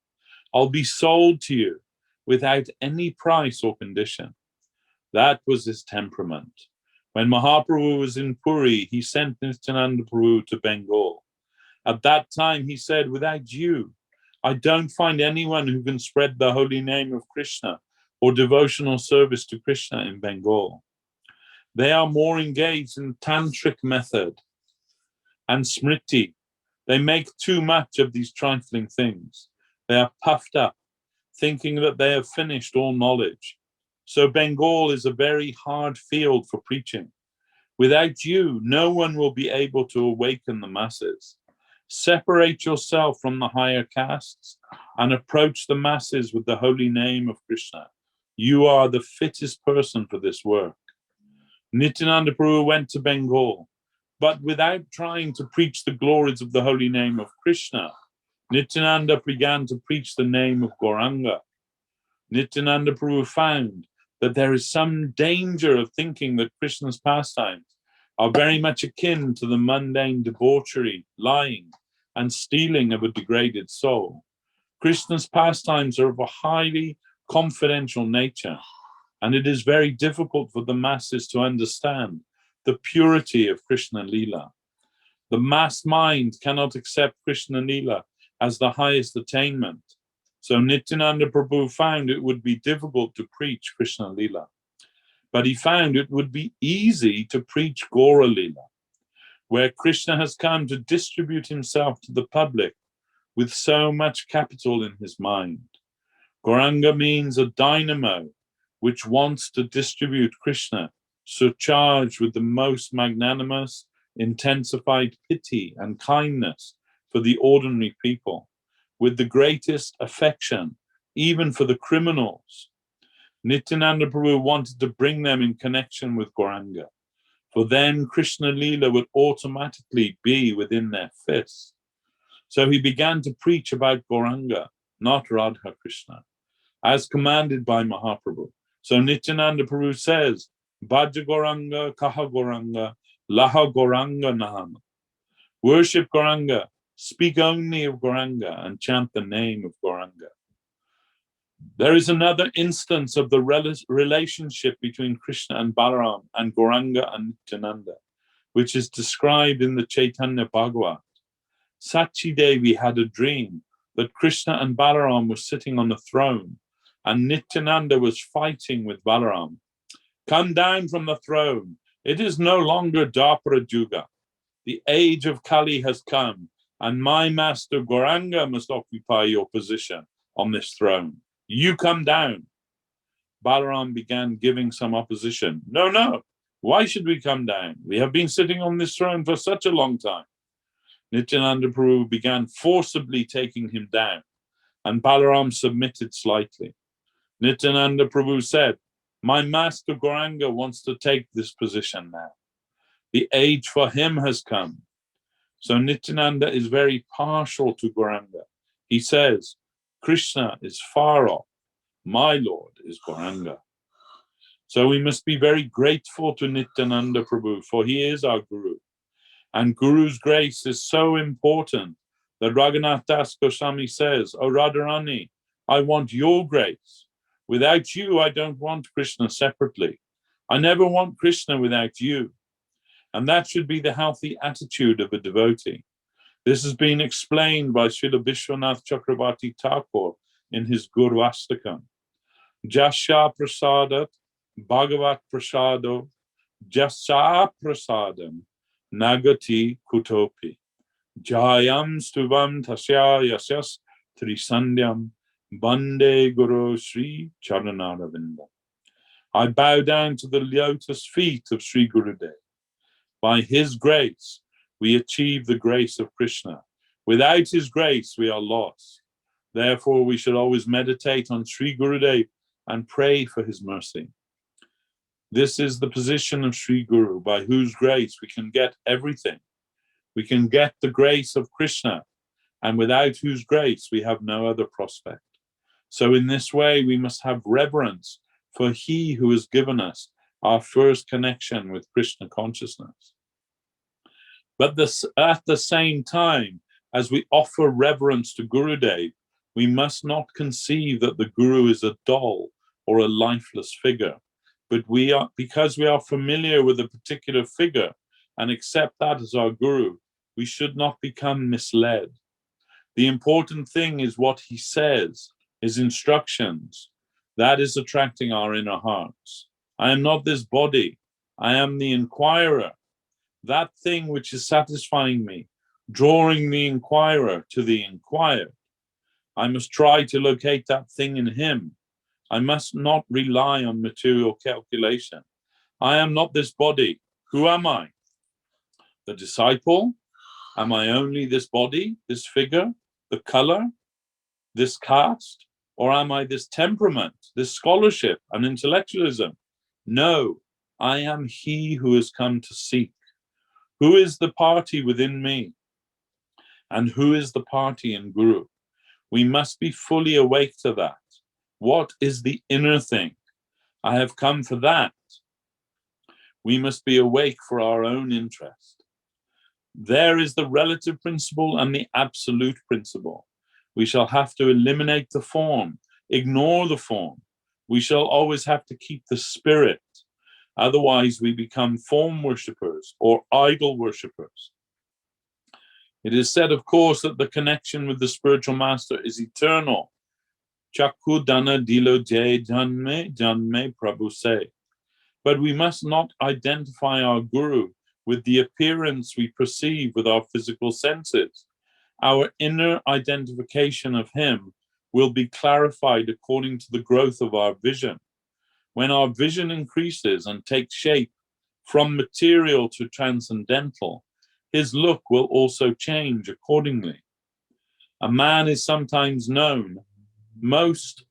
[SPEAKER 6] I'll be sold to you without any price or condition. That was his temperament. When Mahaprabhu was in Puri, he sent Nityananda Prabhu to Bengal. At that time, he said, without you, I don't find anyone who can spread the holy name of Krishna or devotional service to Krishna in Bengal. They are more engaged in tantric method and smriti. They make too much of these trifling things. They are puffed up, thinking that they have finished all knowledge. So Bengal is a very hard field for preaching. Without you, no one will be able to awaken the masses. Separate yourself from the higher castes and approach the masses with the holy name of Krishna. You are the fittest person for this work. Nityananda Prabhu went to Bengal, but without trying to preach the glories of the holy name of Krishna, Nityananda began to preach the name of Gauranga. Nityananda Prabhu found that there is some danger of thinking that Krishna's pastimes are very much akin to the mundane debauchery, lying, and stealing of a degraded soul. Krishna's pastimes are of a highly confidential nature, and it is very difficult for the masses to understand the purity of Krishna Lila. The mass mind cannot accept Krishna Lila as the highest attainment. So Nityananda Prabhu found it would be difficult to preach Krishna Lila. But he found it would be easy to preach Gaura Lila, where Krishna has come to distribute himself to the public with so much capital in his mind. Gauranga means a dynamo which wants to distribute Krishna, surcharged with the most magnanimous, intensified pity and kindness for the ordinary people, with the greatest affection, even for the criminals. Nityananda Prabhu wanted to bring them in connection with Gauranga. for then Krishna Lila would automatically be within their fists. So he began to preach about Gauranga, not Radha Krishna, as commanded by Mahaprabhu. So Nityananda Prabhu says, Bhaja Gauranga, Kaha Gauranga, Laha Gauranga Naham. Worship Gauranga, speak only of Gauranga, and chant the name of Gauranga. There is another instance of the relationship between Krishna and Balaram and Gauranga and Nityananda, which is described in the Chaitanya Bhagavat. Sachi Devi had a dream that Krishna and Balaram were sitting on a throne, and Nityananda was fighting with Balaram. Come down from the throne. It is no longer Dwapara Yuga. The age of Kali has come, and my master Gauranga must occupy your position on this throne. You come down. Balaram began giving some opposition. No. Why should we come down? We have been sitting on this throne for such a long time. Nityananda Prabhu began forcibly taking him down, and Balaram submitted slightly. Nityananda Prabhu said, my master Gauranga wants to take this position now. The age for him has come. So Nityananda is very partial to Gauranga. He says, Krishna is far off. My Lord is Gauranga. So we must be very grateful to Nityananda Prabhu, for he is our Guru. And Guru's grace is so important that Raghunath Das Goswami says, O Radharani, I want your grace. Without you, I don't want Krishna separately. I never want Krishna without you. And that should be the healthy attitude of a devotee. This has been explained by Srila Vishwanath Chakravarti Thakur in his Guru Astakam. Jasya prasadat bhagavat prasado jasa prasadam nagati kutopi jayam stuvam tasya yasyas trisandyam bande guru Sri Charanaravinda. I bow down to the lotus feet of Sri Gurudev. By his grace, we achieve the grace of Krishna. Without his grace, we are lost. Therefore, we should always meditate on Sri Gurudev and pray for his mercy. This is the position of Sri Guru, by whose grace we can get everything. We can get the grace of Krishna, and without whose grace we have no other prospect. So in this way, we must have reverence for he who has given us our first connection with Krishna consciousness. But at the same time, as we offer reverence to Gurudev, we must not conceive that the Guru is a doll or a lifeless figure. But because we are familiar with a particular figure and accept that as our Guru, we should not become misled. The important thing is what he says, his instructions. That is attracting our inner hearts. I am not this body. I am the inquirer. That thing which is satisfying me, drawing the inquirer to the inquired. I must try to locate that thing in him. I must not rely on material calculation. I am not this body. Who am I? The disciple? Am I only this body, this figure, the color, this caste? Or am I this temperament, this scholarship and intellectualism? No, I am he who has come to seek. Who is the party within me? And who is the party in Guru? We must be fully awake to that. What is the inner thing? I have come for that. We must be awake for our own interest. There is the relative principle and the absolute principle. We shall have to eliminate the form, ignore the form. We shall always have to keep the spirit. Otherwise, we become form worshippers or idol worshippers. It is said, of course, that the connection with the spiritual master is eternal. Chakku dana dilo jay janme janme Prabhu say. But we must not identify our Guru with the appearance we perceive with our physical senses. Our inner identification of him will be clarified according to the growth of our vision. When our vision increases and takes shape from material to transcendental, his look will also change accordingly. A man is sometimes known most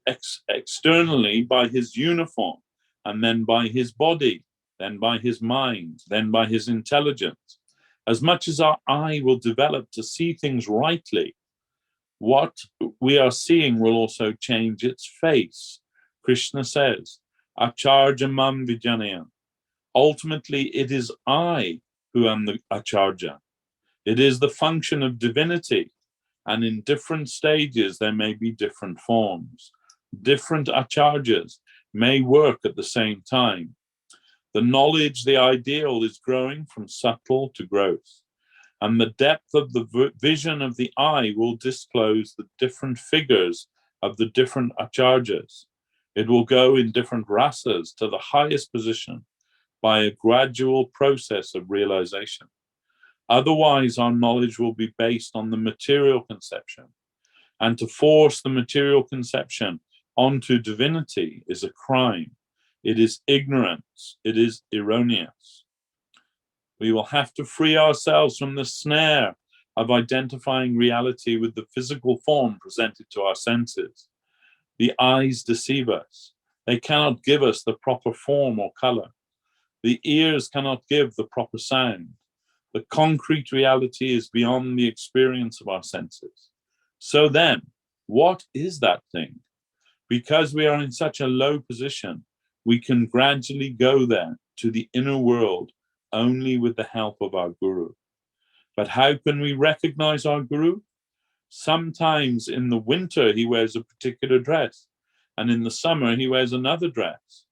[SPEAKER 6] externally by his uniform and then by his body, then by his mind, then by his intelligence. As much as our eye will develop to see things rightly, what we are seeing will also change its face. Krishna says, Acharya mam vijanayam. Ultimately, it is I who am the Acharya. It is the function of divinity, and in different stages there may be different forms. Different Acharyas may work at the same time. The knowledge, the ideal, is growing from subtle to gross, and the depth of the vision of the eye will disclose the different figures of the different Acharyas. It will go in different rasas to the highest position by a gradual process of realization. Otherwise, our knowledge will be based on the material conception, and to force the material conception onto divinity is a crime. It is ignorance. It is erroneous. We will have to free ourselves from the snare of identifying reality with the physical form presented to our senses. The eyes deceive us. They cannot give us the proper form or color. The ears cannot give the proper sound. The concrete reality is beyond the experience of our senses. So then, what is that thing? Because we are in such a low position, we can gradually go there to the inner world only with the help of our Guru. But how can we recognize our Guru? Sometimes in the winter he wears a particular dress, and in the summer he wears another dress.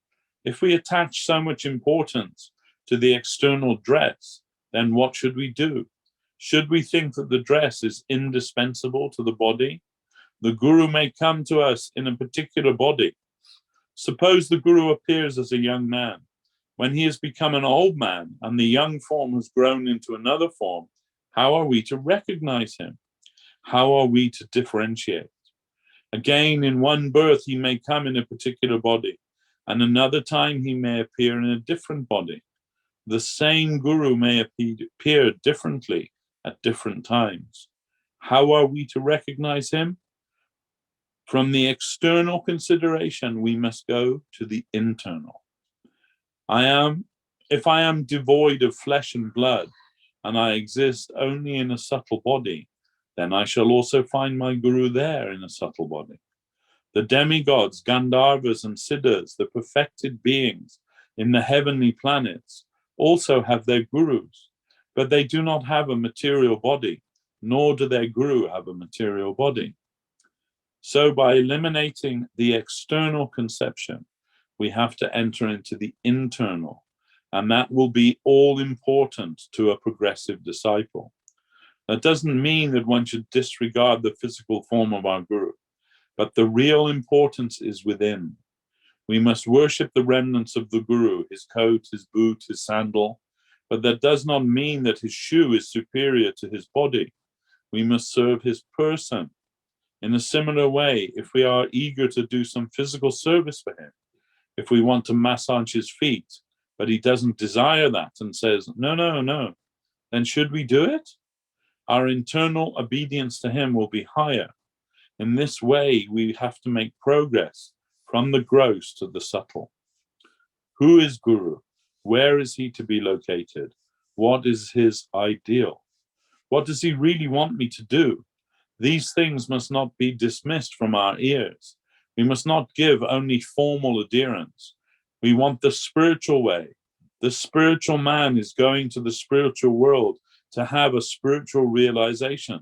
[SPEAKER 6] If we attach so much importance to the external dress, then what should we do? Should we think that the dress is indispensable to the body? The Guru may come to us in a particular body. Suppose the Guru appears as a young man. When he has become an old man and the young form has grown into another form, how are we to recognize him? How are we to differentiate? Again, in one birth, he may come in a particular body, and another time he may appear in a different body. The same Guru may appear differently at different times. How are we to recognize him? From the external consideration, we must go to the internal. If I am devoid of flesh and blood, and I exist only in a subtle body, then I shall also find my Guru there in a subtle body. The demigods, Gandharvas and Siddhas, the perfected beings in the heavenly planets, also have their Gurus, but they do not have a material body, nor do their Guru have a material body. So by eliminating the external conception, we have to enter into the internal, and that will be all important to a progressive disciple. That doesn't mean that one should disregard the physical form of our Guru, but the real importance is within. We must worship the remnants of the Guru, his coat, his boot, his sandal, but that does not mean that his shoe is superior to his body. We must serve his person. In a similar way, if we are eager to do some physical service for him, if we want to massage his feet, but he doesn't desire that and says, no, then should we do it? Our internal obedience to him will be higher. In this way, we have to make progress from the gross to the subtle. Who is Guru? Where is he to be located? What is his ideal? What does he really want me to do? These things must not be dismissed from our ears. We must not give only formal adherence. We want the spiritual way. The spiritual man is going to the spiritual world to have a spiritual realization.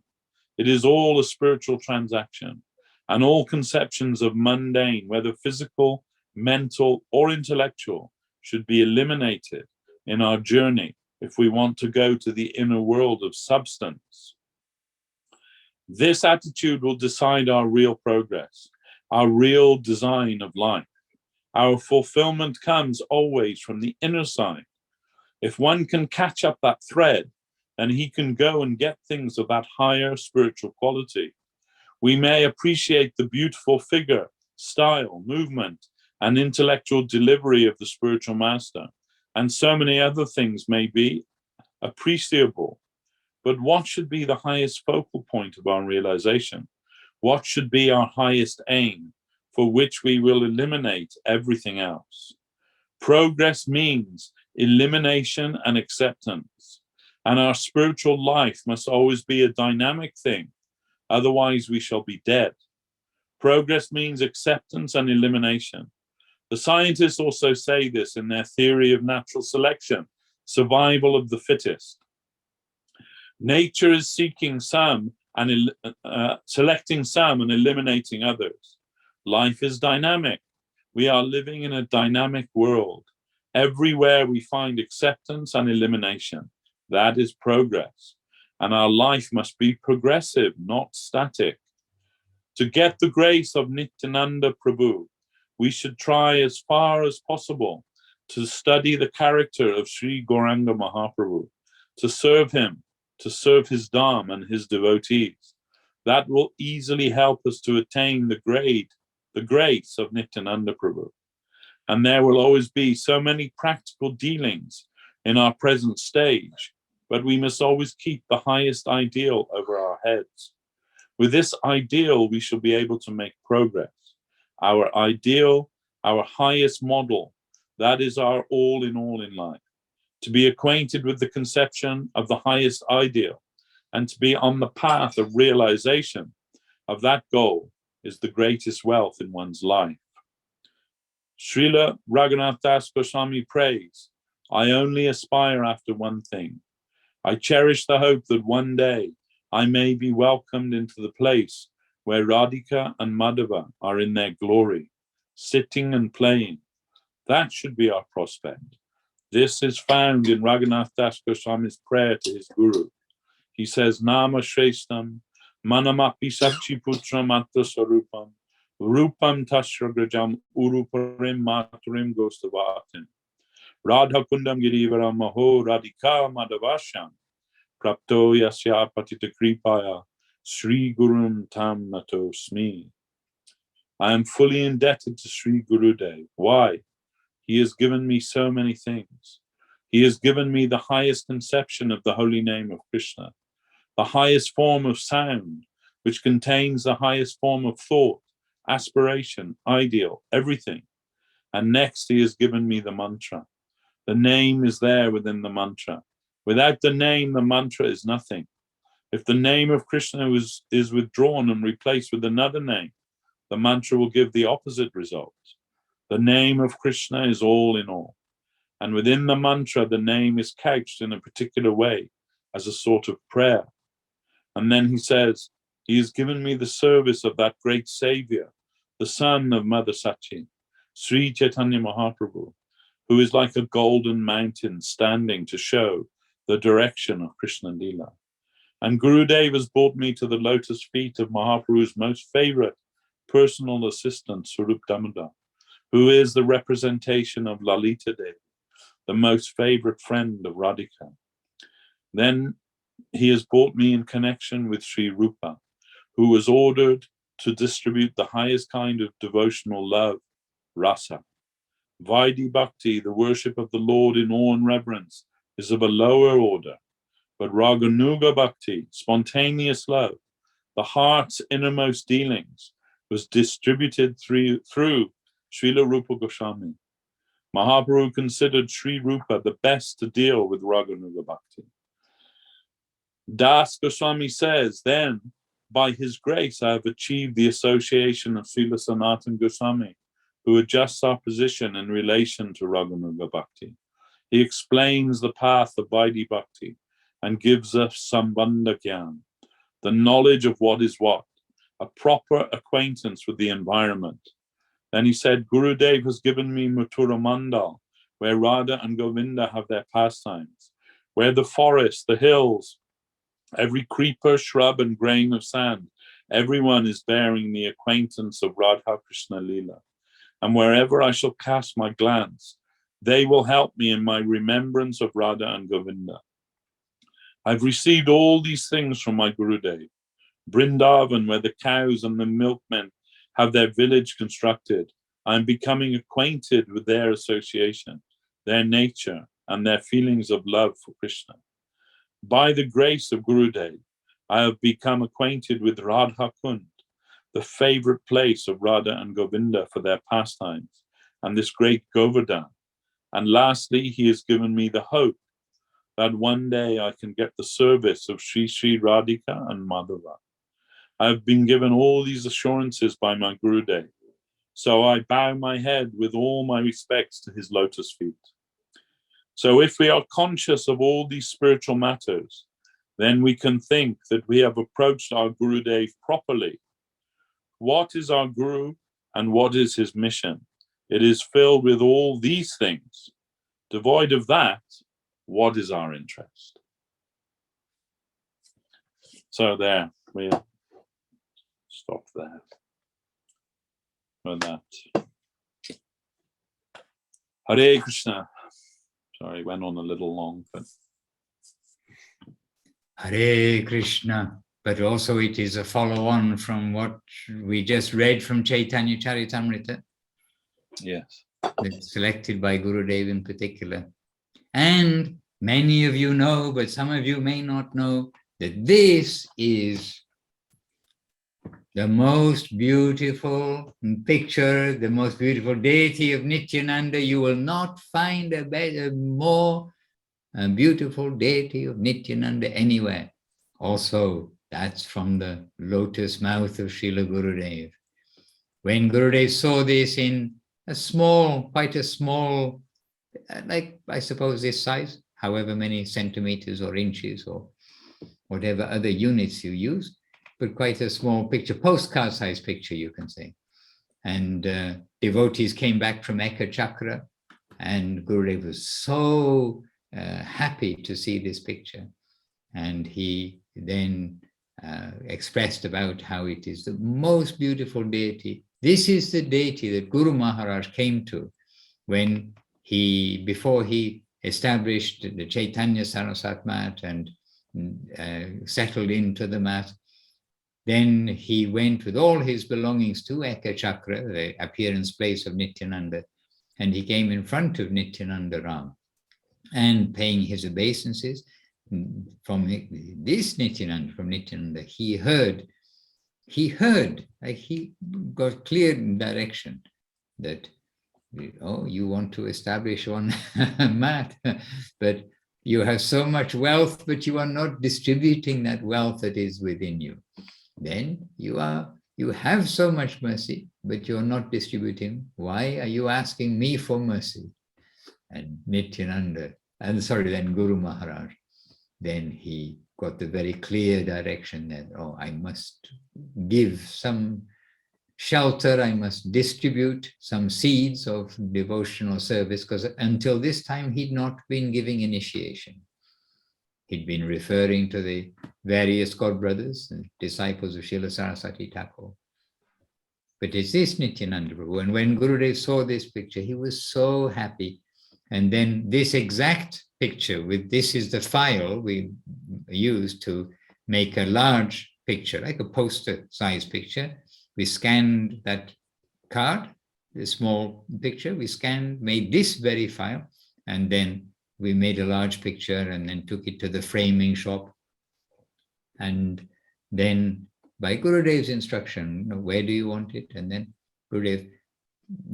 [SPEAKER 6] It is all a spiritual transaction, and all conceptions of mundane, whether physical, mental, or intellectual, should be eliminated in our journey if we want to go to the inner world of substance. This attitude will decide our real progress, our real design of life. Our fulfillment comes always from the inner side. If one can catch up that thread, then he can go and get things of that higher spiritual quality. We may appreciate the beautiful figure, style, movement, and intellectual delivery of the spiritual master, and so many other things may be appreciable. But what should be the highest focal point of our realization? What should be our highest aim, for which we will eliminate everything else? Progress means elimination and acceptance. And our spiritual life must always be a dynamic thing, otherwise we shall be dead. Progress means acceptance and elimination. The scientists also say this in their theory of natural selection, survival of the fittest. Nature is seeking some and selecting some and eliminating others. Life is dynamic. We are living in a dynamic world. Everywhere we find acceptance and elimination. That is progress. And our life must be progressive, not static. To get the grace of Nityananda Prabhu, we should try as far as possible to study the character of Sri Gauranga Mahaprabhu, to serve him, to serve his Dham and his devotees. That will easily help us to attain the grace of Nityananda Prabhu. And there will always be so many practical dealings in our present stage, but we must always keep the highest ideal over our heads. With this ideal, we shall be able to make progress. Our ideal, our highest model, that is our all in life. To be acquainted with the conception of the highest ideal and to be on the path of realization of that goal is the greatest wealth in one's life. Srila Raghunath Das Goswami prays, I only aspire after one thing. I cherish the hope that one day I may be welcomed into the place where Radhika and Madhava are in their glory, sitting and playing. That should be our prospect. This is found in Raghunath Das Goswami's prayer to his guru. He says, Nama Shreshtam, Manamapi Sakshi Putram Atra Sarupam, Rupam Tashragajam Uruparim Maturim Gostavatim, Radha Kundam Girivaram Maho Radhika Madhavasham, Prapto Yasya Patita Kripaya, Sri Gurum Tam Nato Smi. I am fully indebted to Sri Gurudev. Why? He has given me so many things. He has given me the highest conception of the holy name of Krishna, the highest form of sound, which contains the highest form of thought, aspiration, ideal, everything. And next, he has given me the mantra. The name is there within the mantra. Without the name, the mantra is nothing. If the name of Krishna is withdrawn and replaced with another name, the mantra will give the opposite result. The name of Krishna is all in all. And within the mantra, the name is couched in a particular way as a sort of prayer. And then he says, he has given me the service of that great savior, the son of Mother Sachi, Sri Chaitanya Mahaprabhu, who is like a golden mountain standing to show the direction of Krishna Lila. And Gurudev has brought me to the lotus feet of Mahaprabhu's most favorite personal assistant, Swarup Damodar, who is the representation of Lalita Devi, the most favorite friend of Radhika. Then he has brought me in connection with Sri Rupa, who was ordered to distribute the highest kind of devotional love, rasa. Vaidhi Bhakti, the worship of the Lord in awe and reverence, is of a lower order. But Raganuga Bhakti, spontaneous love, the heart's innermost dealings, was distributed through Srila Rupa Goswami. Mahaprabhu considered Sri Rupa the best to deal with Raganuga Bhakti. Das Goswami says, then, by his grace, I have achieved the association of Srila Sanatana Goswami, who adjusts our position in relation to Raganuga Bhakti. He explains the path of Vaidhi Bhakti and gives us Sambandha Gyan, the knowledge of what is what, a proper acquaintance with the environment. Then he said, Gurudev has given me Mathura Mandal, where Radha and Govinda have their pastimes, where the forest, the hills, every creeper, shrub, and grain of sand, everyone is bearing the acquaintance of Radha Krishna Lila. And wherever I shall cast my glance, they will help me in my remembrance of Radha and Govinda. I've received all these things from my Gurudev. Vrindavan, where the cows and the milkmen have their village constructed, I am becoming acquainted with their association, their nature, and their feelings of love for Krishna. By the grace of Gurudev, I have become acquainted with Radha Kund, the favorite place of Radha and Govinda for their pastimes, and this great Govardhan, And lastly, he has given me the hope that one day I can get the service of Sri Sri Radhika and Madhava. I have been given all these assurances by my Gurudev, so I bow my head with all my respects to his lotus feet. So if we are conscious of all these spiritual matters, then we can think that we have approached our Gurudev properly. What is our Guru and what is his mission? It is filled with all these things. Devoid of that, what is our interest? So there, we'll stop there with that. Hare Krishna. Sorry, went on a little long, but
[SPEAKER 1] Hare Krishna. But also it is a follow-on from what we just read from Chaitanya Charitamrita.
[SPEAKER 6] yes.
[SPEAKER 1] That's selected by Gurudev in particular. And many of you know, but some of you may not know, that this is the most beautiful picture, the most beautiful deity of Nityananda. You will not find a better, more beautiful deity of Nityananda anywhere. Also, that's from the lotus mouth of Srila Gurudev. When Gurudev saw this in a small, quite a small, like I suppose this size, however many centimeters or inches or whatever other units you use, but quite a small picture, postcard size picture, you can say. And devotees came back from Eka Chakra, and Gurudev was so happy to see this picture. And he then expressed about how it is the most beautiful deity. This is the deity that Guru Maharaj came to when before he established the Chaitanya Saraswat mat and settled into the mat. Then he went with all his belongings to Eka Chakra, the appearance place of Nityananda, and he came in front of Nityananda Ram and paying his obeisances from this Nityananda, from Nityananda. He heard, like he got clear direction that, oh, you want to establish one mat, but you have so much wealth, but you are not distributing that wealth that is within you. Then you have so much mercy, but you're not distributing. Why are you asking me for mercy? And Nityananda, then Guru Maharaj, then he got the very clear direction that, oh, I must give some shelter, I must distribute some seeds of devotional service, because until this time he'd not been giving initiation. He'd been referring to the various god brothers and disciples of Srila Saraswati Thakur. But it's this Nityananda Prabhu, and when Gurudev saw this picture, he was so happy. And then this exact picture this is the file we used to make a large picture, like a poster size picture. We scanned that card, the small picture, made this very file, and then we made a large picture and then took it to the framing shop. And then by Gurudev's instruction, where do you want it? And then Gurudev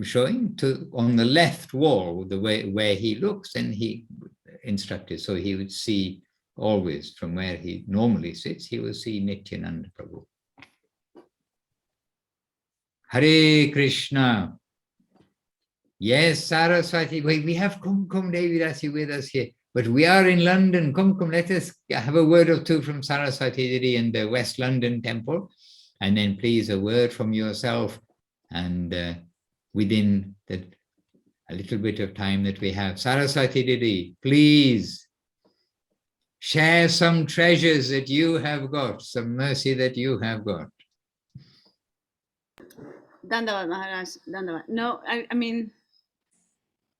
[SPEAKER 1] showing on the left wall, the way where he looks, and he instructed. So he would see always from where he normally sits, he will see Nityananda Prabhu. Hare Krishna. Yes, Saraswati, we have Kum Devidasi with us here, but we are in London. Come, let us have a word or two from Saraswati Didi in the West London temple, and then please a word from yourself, and within a little bit of time that we have. Saraswati Didi, please share some treasures that you have got, some mercy that you have got.
[SPEAKER 2] Dandavat, Maharaj, Dandavat. No, I mean,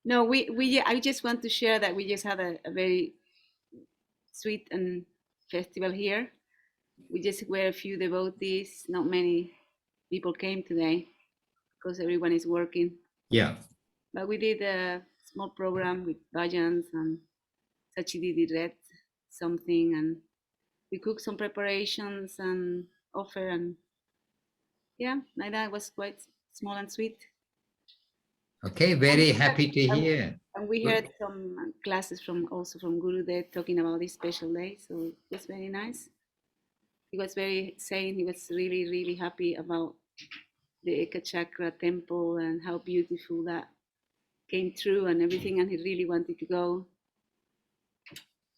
[SPEAKER 2] no, I just want to share that we just had a very sweet and festival here. We just were a few devotees, not many people came today because everyone is working.
[SPEAKER 1] Yeah.
[SPEAKER 2] But we did a small program with bhajans, and Sachididi read something, and we cooked some preparations and offer, and yeah, like that was quite small and sweet.
[SPEAKER 1] Okay, very happy to hear.
[SPEAKER 2] And we heard some classes from Gurudev talking about this special day, so it was very nice. He was saying he was really, really happy about the Ekachakra temple and how beautiful that came through and everything, and he really wanted to go.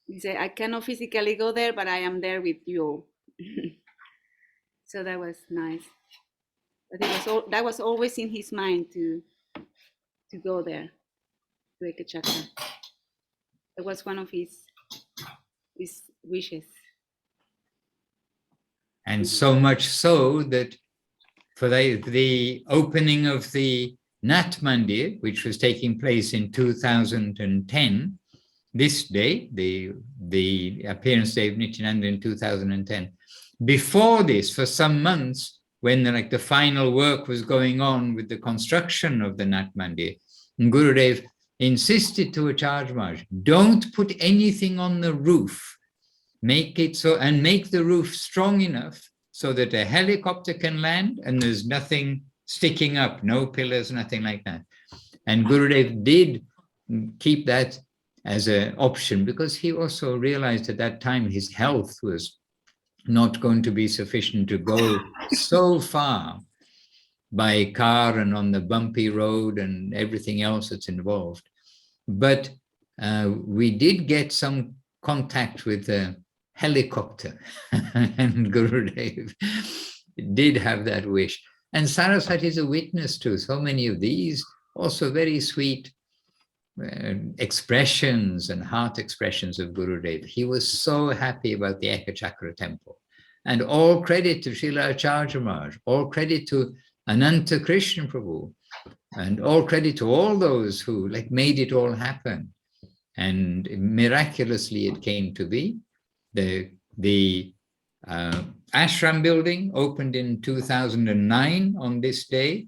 [SPEAKER 2] He said, I cannot physically go there, but I am there with you all. So that was nice. But that was always in his mind to go there, to Ekachakra. That was one of his wishes.
[SPEAKER 1] And so much so that for the opening of the Nat Mandir, which was taking place in 2010, this day, the appearance day of Nityananda in 2010, before this, for some months, when the final work was going on with the construction of the Nat Mandir, Gurudev insisted to Acharya Maharaj, don't put anything on the roof, make it so, and make the roof strong enough so that a helicopter can land and there's nothing sticking up, no pillars, nothing like that. And Gurudev did keep that as an option because he also realized at that time his health was not going to be sufficient to go so far by car and on the bumpy road and everything else that's involved. But we did get some contact with the helicopter and Gurudev did have that wish. And Saraswati is a witness to so many of these, also very sweet expressions and heart expressions of Gurudev. He was so happy about the Ekachakra temple. And all credit to Srila Acharya Maharaj, all credit to Ananta Krishna Prabhu, and all credit to all those who made it all happen. And miraculously it came to be. The ashram building opened in 2009 on this day.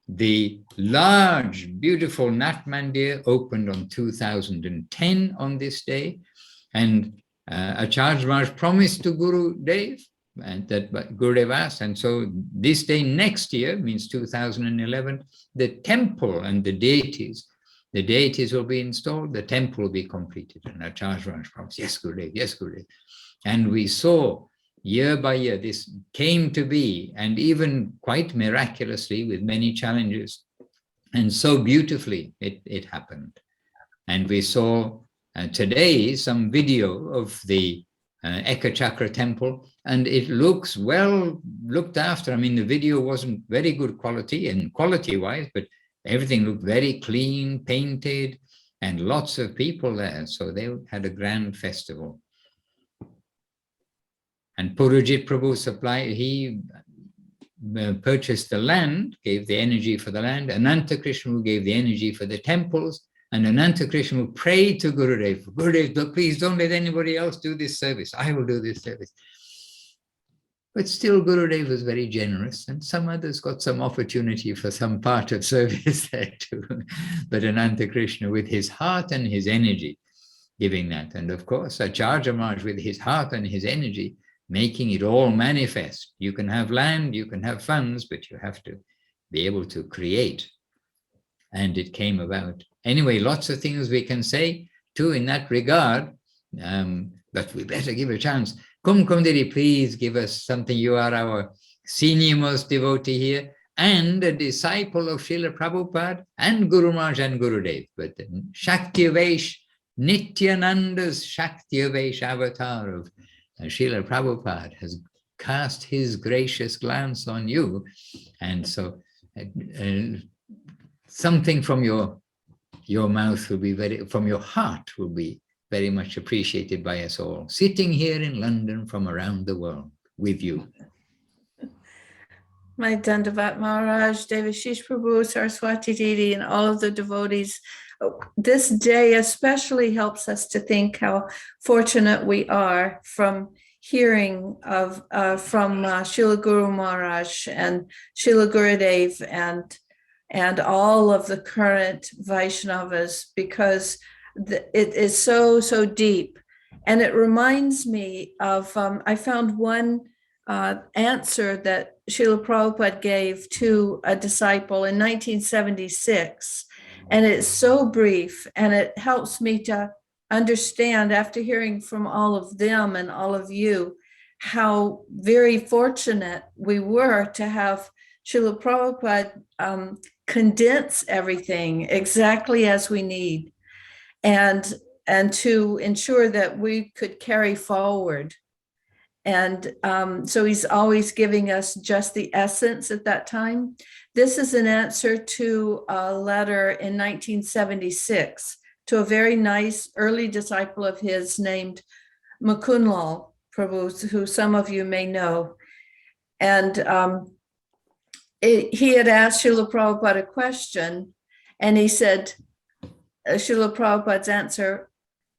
[SPEAKER 1] The large, beautiful Nat Mandir opened on 2010 on this day. And Acharya Maharaj promised to Gurudev, and that Gurudev asked, and so this day next year, means 2011, the temple and the deities will be installed, the temple will be completed. And Acharya Maharaj promised, yes, Gurudev, yes, Gurudev. And we saw year by year, this came to be, and even quite miraculously with many challenges, and so beautifully it happened. And we saw today some video of the Ekachakra temple, and it looks well looked after. I mean, the video wasn't very good quality and quality-wise, but everything looked very clean, painted, and lots of people there. So they had a grand festival. And Purujit Prabhu he purchased the land, gave the energy for the land. Ananta Krishna gave the energy for the temples. And Ananta Krishna prayed to Gurudev, Gurudev, please don't let anybody else do this service. I will do this service. But still Gurudev was very generous, and some others got some opportunity for some part of service there too. But Ananta Krishna with his heart and his energy giving that. And of course, Acharya Maharaj with his heart and his energy making it all manifest. You can have land, you can have funds, but you have to be able to create. And it came about. Anyway, lots of things we can say too in that regard, but we better give a chance. Kumkumdiri, please give us something. You are our senior most devotee here and a disciple of Srila Prabhupada and Guru Maharaj and Gurudev. But Shaktivesh, Nityananda's Shaktivesh avatar of Srila Prabhupada has cast his gracious glance on you. And so something from your mouth will be from your heart will be very much appreciated by us all, sitting here in London from around the world with you.
[SPEAKER 4] My Dandavat Maharaj, Devashis Prabhu, Saraswati Didi, and all of the devotees. This day especially helps us to think how fortunate we are from hearing of from Srila Guru Maharaj and Srila Gurudev and all of the current Vaishnavas, because it is so deep. And it reminds me of, I found one answer that Srila Prabhupada gave to a disciple in 1976. And it's so brief, and it helps me to understand, after hearing from all of them and all of you, how very fortunate we were to have Srila Prabhupada condense everything exactly as we need, and to ensure that we could carry forward. And so he's always giving us just the essence at that time. This is an answer to a letter in 1976 to a very nice early disciple of his named Mukundlal Prabhu, who some of you may know. And he had asked Srila Prabhupada a question, and he said, Srila Prabhupada's answer,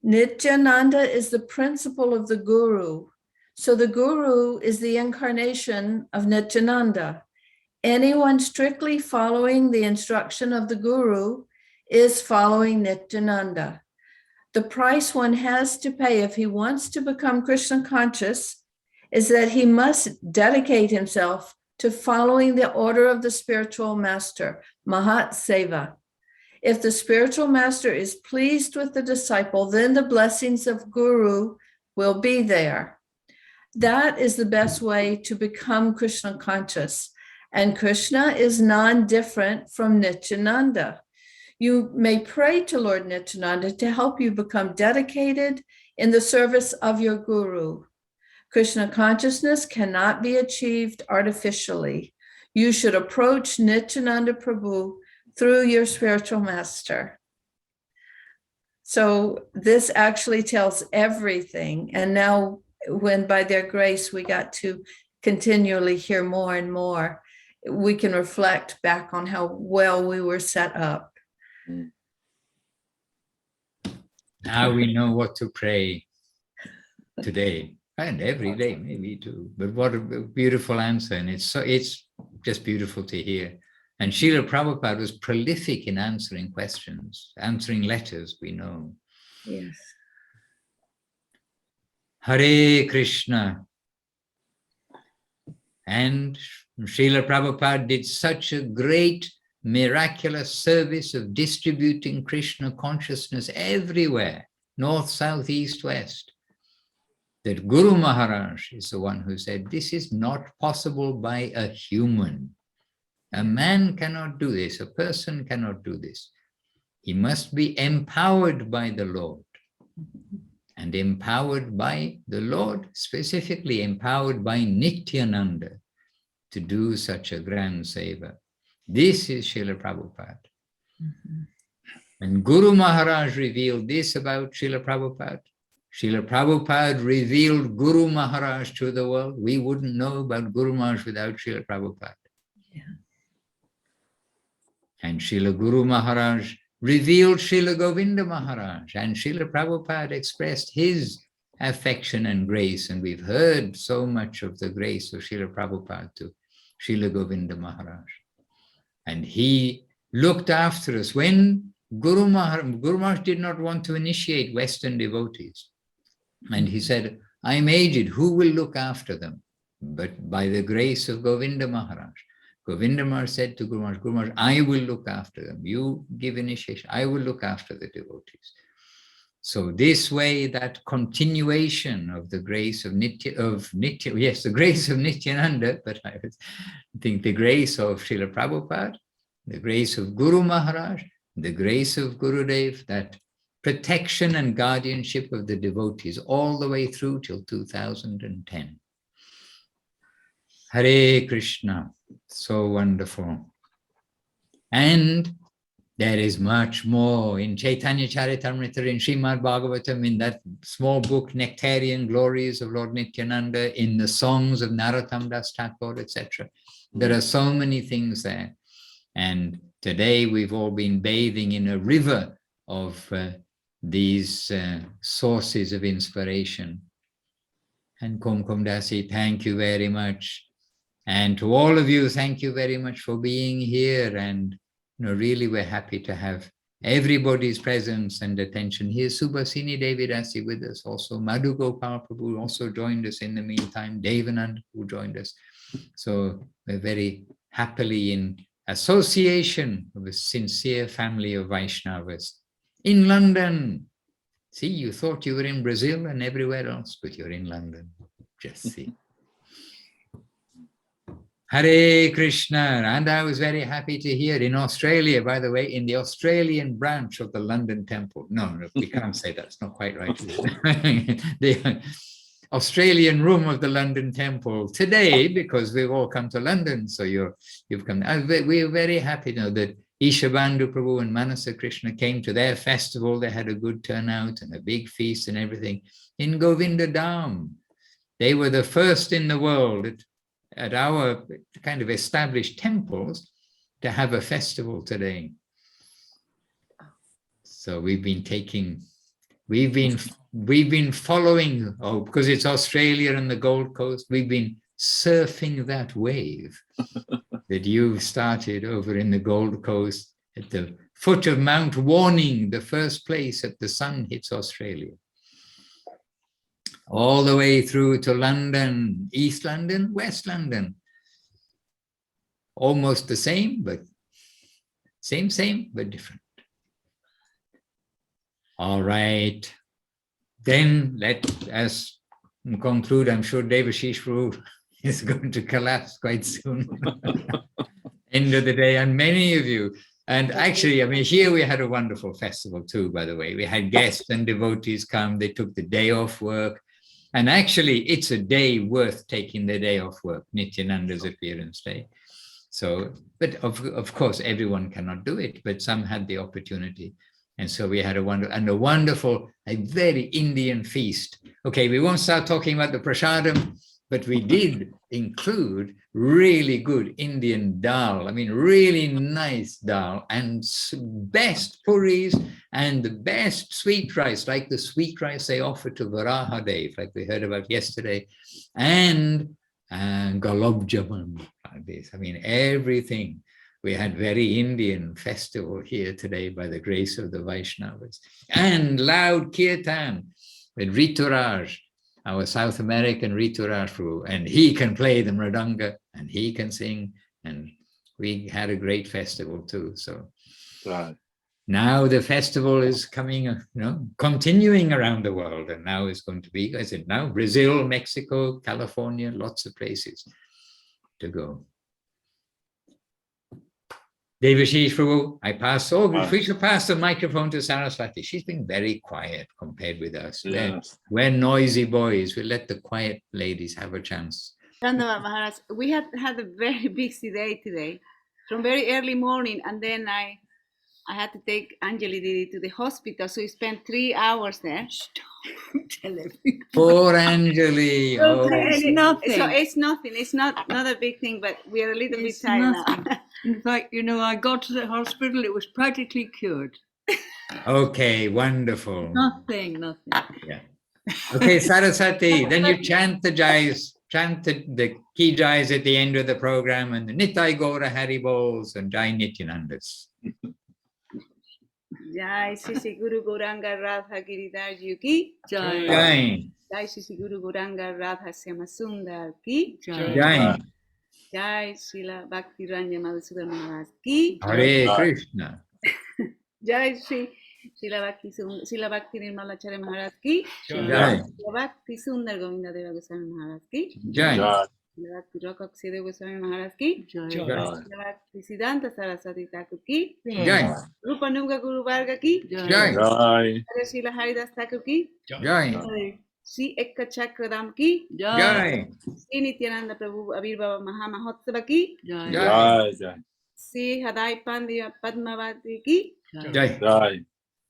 [SPEAKER 4] Nityananda is the principle of the Guru. So the Guru is the incarnation of Nityananda. Anyone strictly following the instruction of the Guru is following Nityananda. The price one has to pay if he wants to become Krishna conscious is that he must dedicate himself to following the order of the spiritual master, Mahat Seva. If the spiritual master is pleased with the disciple, then the blessings of Guru will be there. That is the best way to become Krishna conscious. And Krishna is non-different from Nityananda. You may pray to Lord Nityananda to help you become dedicated in the service of your Guru. Krishna consciousness cannot be achieved artificially. You should approach Nityananda Prabhu through your spiritual master. So this actually tells everything. And now, when by their grace we got to continually hear more and more, we can reflect back on how well we were set up.
[SPEAKER 1] Now we know what to pray today and every day, maybe too. But what a beautiful answer. And it's just beautiful to hear. And Srila Prabhupada was prolific in answering questions, answering letters, we know.
[SPEAKER 4] Yes.
[SPEAKER 1] Hare Krishna. And Srila Prabhupada did such a great, miraculous service of distributing Krishna consciousness everywhere, north, south, east, west, that Guru Maharaj is the one who said, this is not possible by a human. A man cannot do this, a person cannot do this. He must be empowered by the Lord. And empowered by the Lord, specifically empowered by Nityananda to do such a grand seva. This is Srila Prabhupada. When Guru Maharaj revealed this about Srila Prabhupada revealed Guru Maharaj to the world. We wouldn't know about Guru Maharaj without Srila Prabhupada.
[SPEAKER 4] Yeah.
[SPEAKER 1] And Srila Guru Maharaj revealed Srila Govinda Maharaj, and Srila Prabhupada expressed his affection and grace, and we've heard so much of the grace of Srila Prabhupada to Srila Govinda Maharaj. And he looked after us. When Guru Maharaj did not want to initiate Western devotees, and he said, I'm aged, who will look after them? But by the grace of Govinda Maharaj, Govinda Maharaj said to Guru Maharaj, I will look after them. You give initiation, I will look after the devotees. So this way, that continuation of the grace of the grace of Nityananda, but I think the grace of Srila Prabhupada, the grace of Guru Maharaj, the grace of Gurudev, that protection and guardianship of the devotees all the way through till 2010. Hare Krishna, so wonderful. And there is much more in Chaitanya Charitamrita, in Srimad Bhagavatam, in that small book, Nectarian Glories of Lord Nityananda, in the songs of Narottam Das Thakur, etc. There are so many things there. And today we've all been bathing in a river of these sources of inspiration. And Kumkum Dasi, thank you very much. And to all of you, thank you very much for being here. And really, we're happy to have everybody's presence and attention here. Subhasini Devi Dasi with us also. Madhu Gopal Prabhu also joined us in the meantime. Devanand who joined us. So we're very happily in association of a sincere family of Vaishnavas in London. See, you thought you were in Brazil and everywhere else, but you're in London. Just see. Hare Krishna. And I was very happy to hear in Australia, by the way, in the Australian branch of the London Temple. No, we can't say that's not quite right. The Australian room of the London Temple today, because we've all come to London. So you've come. We're very happy to know that Ishanuga Prabhu and Manasa Krishna came to their festival. They had a good turnout and a big feast and everything in Govinda Dham. They were the first in the world at our kind of established temples to have a festival today. So we've been following, because it's Australia and the Gold Coast, we've been surfing that wave that you've started over in the Gold Coast at the foot of Mount Warning, the first place that the sun hits Australia. All the way through to London, East London, West London. Almost the same, but same, but different. All right. Then let us conclude. I'm sure Devashis Prabhu is going to collapse quite soon. End of the day, and many of you. And actually, I mean, here we had a wonderful festival too, by the way. We had guests and devotees come. They took the day off work. And actually, it's a day worth taking the day off work, Nityananda's appearance day. So, but of course, everyone cannot do it, but some had the opportunity. And so we had a wonderful, a very Indian feast. Okay, we won't start talking about the prasadam, but we did include really good Indian dal. I mean, really nice dal and best puris and the best sweet rice, like the sweet rice they offer to Varahadev, like we heard about yesterday, and gulab jamun, like this. I mean, everything. We had very Indian festival here today by the grace of the Vaishnavas. And loud kirtan with Rituraj, our South American Rituraj Prabhu, and he can play the mridanga and he can sing, and we had a great festival too. So
[SPEAKER 6] Right.
[SPEAKER 1] now the festival is coming, continuing around the world, and now it's going to be, I said, now Brazil, Mexico, California, lots of places to go. Devashis Prabhu, we should pass the microphone to Saraswati. She's been very quiet compared with us.
[SPEAKER 6] Yes.
[SPEAKER 1] We're noisy boys. We let the quiet ladies have a chance.
[SPEAKER 2] Dandava Maharaj, we had a very busy day today, from very early morning, and then I had to take Anjali Didi to the hospital, so we spent 3 hours there. Don't tell everyone.
[SPEAKER 1] Poor Anjali. Oh.
[SPEAKER 2] It's nothing. So it's nothing. It's not a big thing, but we are a little bit tired now.
[SPEAKER 7] In fact, I got to the hospital, it was practically cured.
[SPEAKER 1] Okay, wonderful.
[SPEAKER 7] Nothing.
[SPEAKER 1] Yeah. Okay, Saraswati, then you chant the jais, chant the key jais at the end of the program, and the Nitai Gaura Haribols and Jai Nityanandas.
[SPEAKER 2] Jai Shri Guru Gauranga Radha Giridhar Ki
[SPEAKER 7] Jai.
[SPEAKER 1] Jai.
[SPEAKER 2] Jai Shri Guru Gauranga Radha Syama Sundar Ki
[SPEAKER 1] Jai.
[SPEAKER 2] Jai Srila Bhakti Ranjan Madhusudan Maharaj Ki
[SPEAKER 1] Hare Krishna.
[SPEAKER 2] Jai Shri Srila Bhakti Nirmalacharya Maharaj Ki
[SPEAKER 1] Jai.
[SPEAKER 2] Srila Bhakti Sundar Govinda Deva Goswami Maharaj Ki
[SPEAKER 1] Jai.
[SPEAKER 2] Srila Bhakti Rakak Deva Goswami Maharaj Ki
[SPEAKER 7] Jai.
[SPEAKER 2] Srila Bhakti Siddhanta Saraswati Thakur Ki
[SPEAKER 1] Jai.
[SPEAKER 2] Rupanuga Guru Varga Ki
[SPEAKER 1] Jai.
[SPEAKER 6] Jai.
[SPEAKER 2] Srila Haridas Thakur Ki
[SPEAKER 1] Jai.
[SPEAKER 2] Sri Ekka Chakradam Ki
[SPEAKER 1] Jai.
[SPEAKER 2] Sri Nityananda Prabhu Avirbhava Mahamahotsava Ki
[SPEAKER 7] Jai.
[SPEAKER 6] Jai. Jai.
[SPEAKER 2] Sri Hadai Pandya Padmavati Ki
[SPEAKER 1] Jai.
[SPEAKER 6] Jai.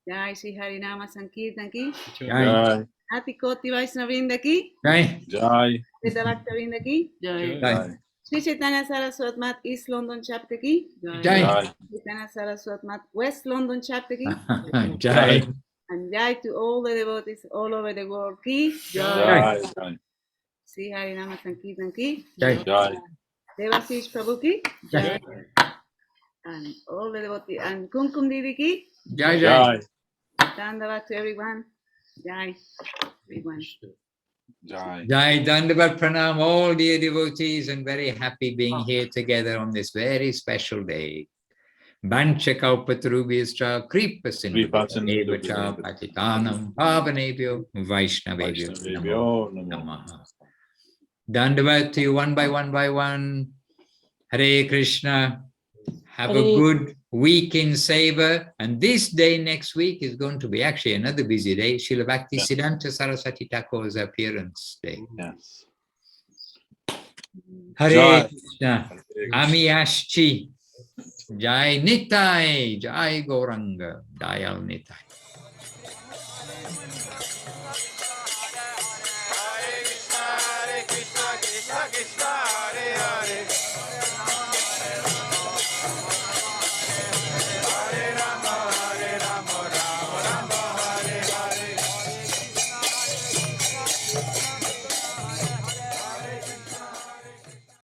[SPEAKER 2] Jai Sri Harinama Sankirtan Ki
[SPEAKER 6] Jai.
[SPEAKER 2] Ati Koti Vaishnavrinda Ki
[SPEAKER 1] Jai.
[SPEAKER 6] Jai.
[SPEAKER 2] Veda Bhaktavinda Ki
[SPEAKER 7] Jai.
[SPEAKER 1] Jai.
[SPEAKER 2] Sri Chaitanya Saraswat Mat East London Chapter Ki
[SPEAKER 1] Jai.
[SPEAKER 6] Jai.
[SPEAKER 2] Chaitanya Saraswat Mat West London Chapter Ki
[SPEAKER 1] Jai.
[SPEAKER 2] and Jai to all the devotees all over the world Ki
[SPEAKER 6] Jai. Jai.
[SPEAKER 2] Sri Harinama Sankirtan Ki
[SPEAKER 1] Jai.
[SPEAKER 6] Jai.
[SPEAKER 2] Devashis Prabhu Ki
[SPEAKER 1] Jai.
[SPEAKER 2] and all the devotees and Kumkum Didi Ki
[SPEAKER 1] Jai.
[SPEAKER 6] Jai.
[SPEAKER 2] Dandava to everyone. Jai everyone.
[SPEAKER 6] Jai.
[SPEAKER 1] Jai Dandavat Pranam, all dear devotees, and very happy being here together on this very special day. Bancha kalpatarubhyascha kripa sindhubhya patitanam pavanebhyo vaishnavebhyo namo namaha. Dandavat to you one by one. Hare Krishna. Have a good week in Seva. And this day next week is going to be actually another busy day. Srila Bhakti Siddhanta Saraswati Thakur's appearance day.
[SPEAKER 6] Yes.
[SPEAKER 1] Hare Krishna. Ami Ashchi. Jai Nitai. Jai Gauranga. Dayal Nitai.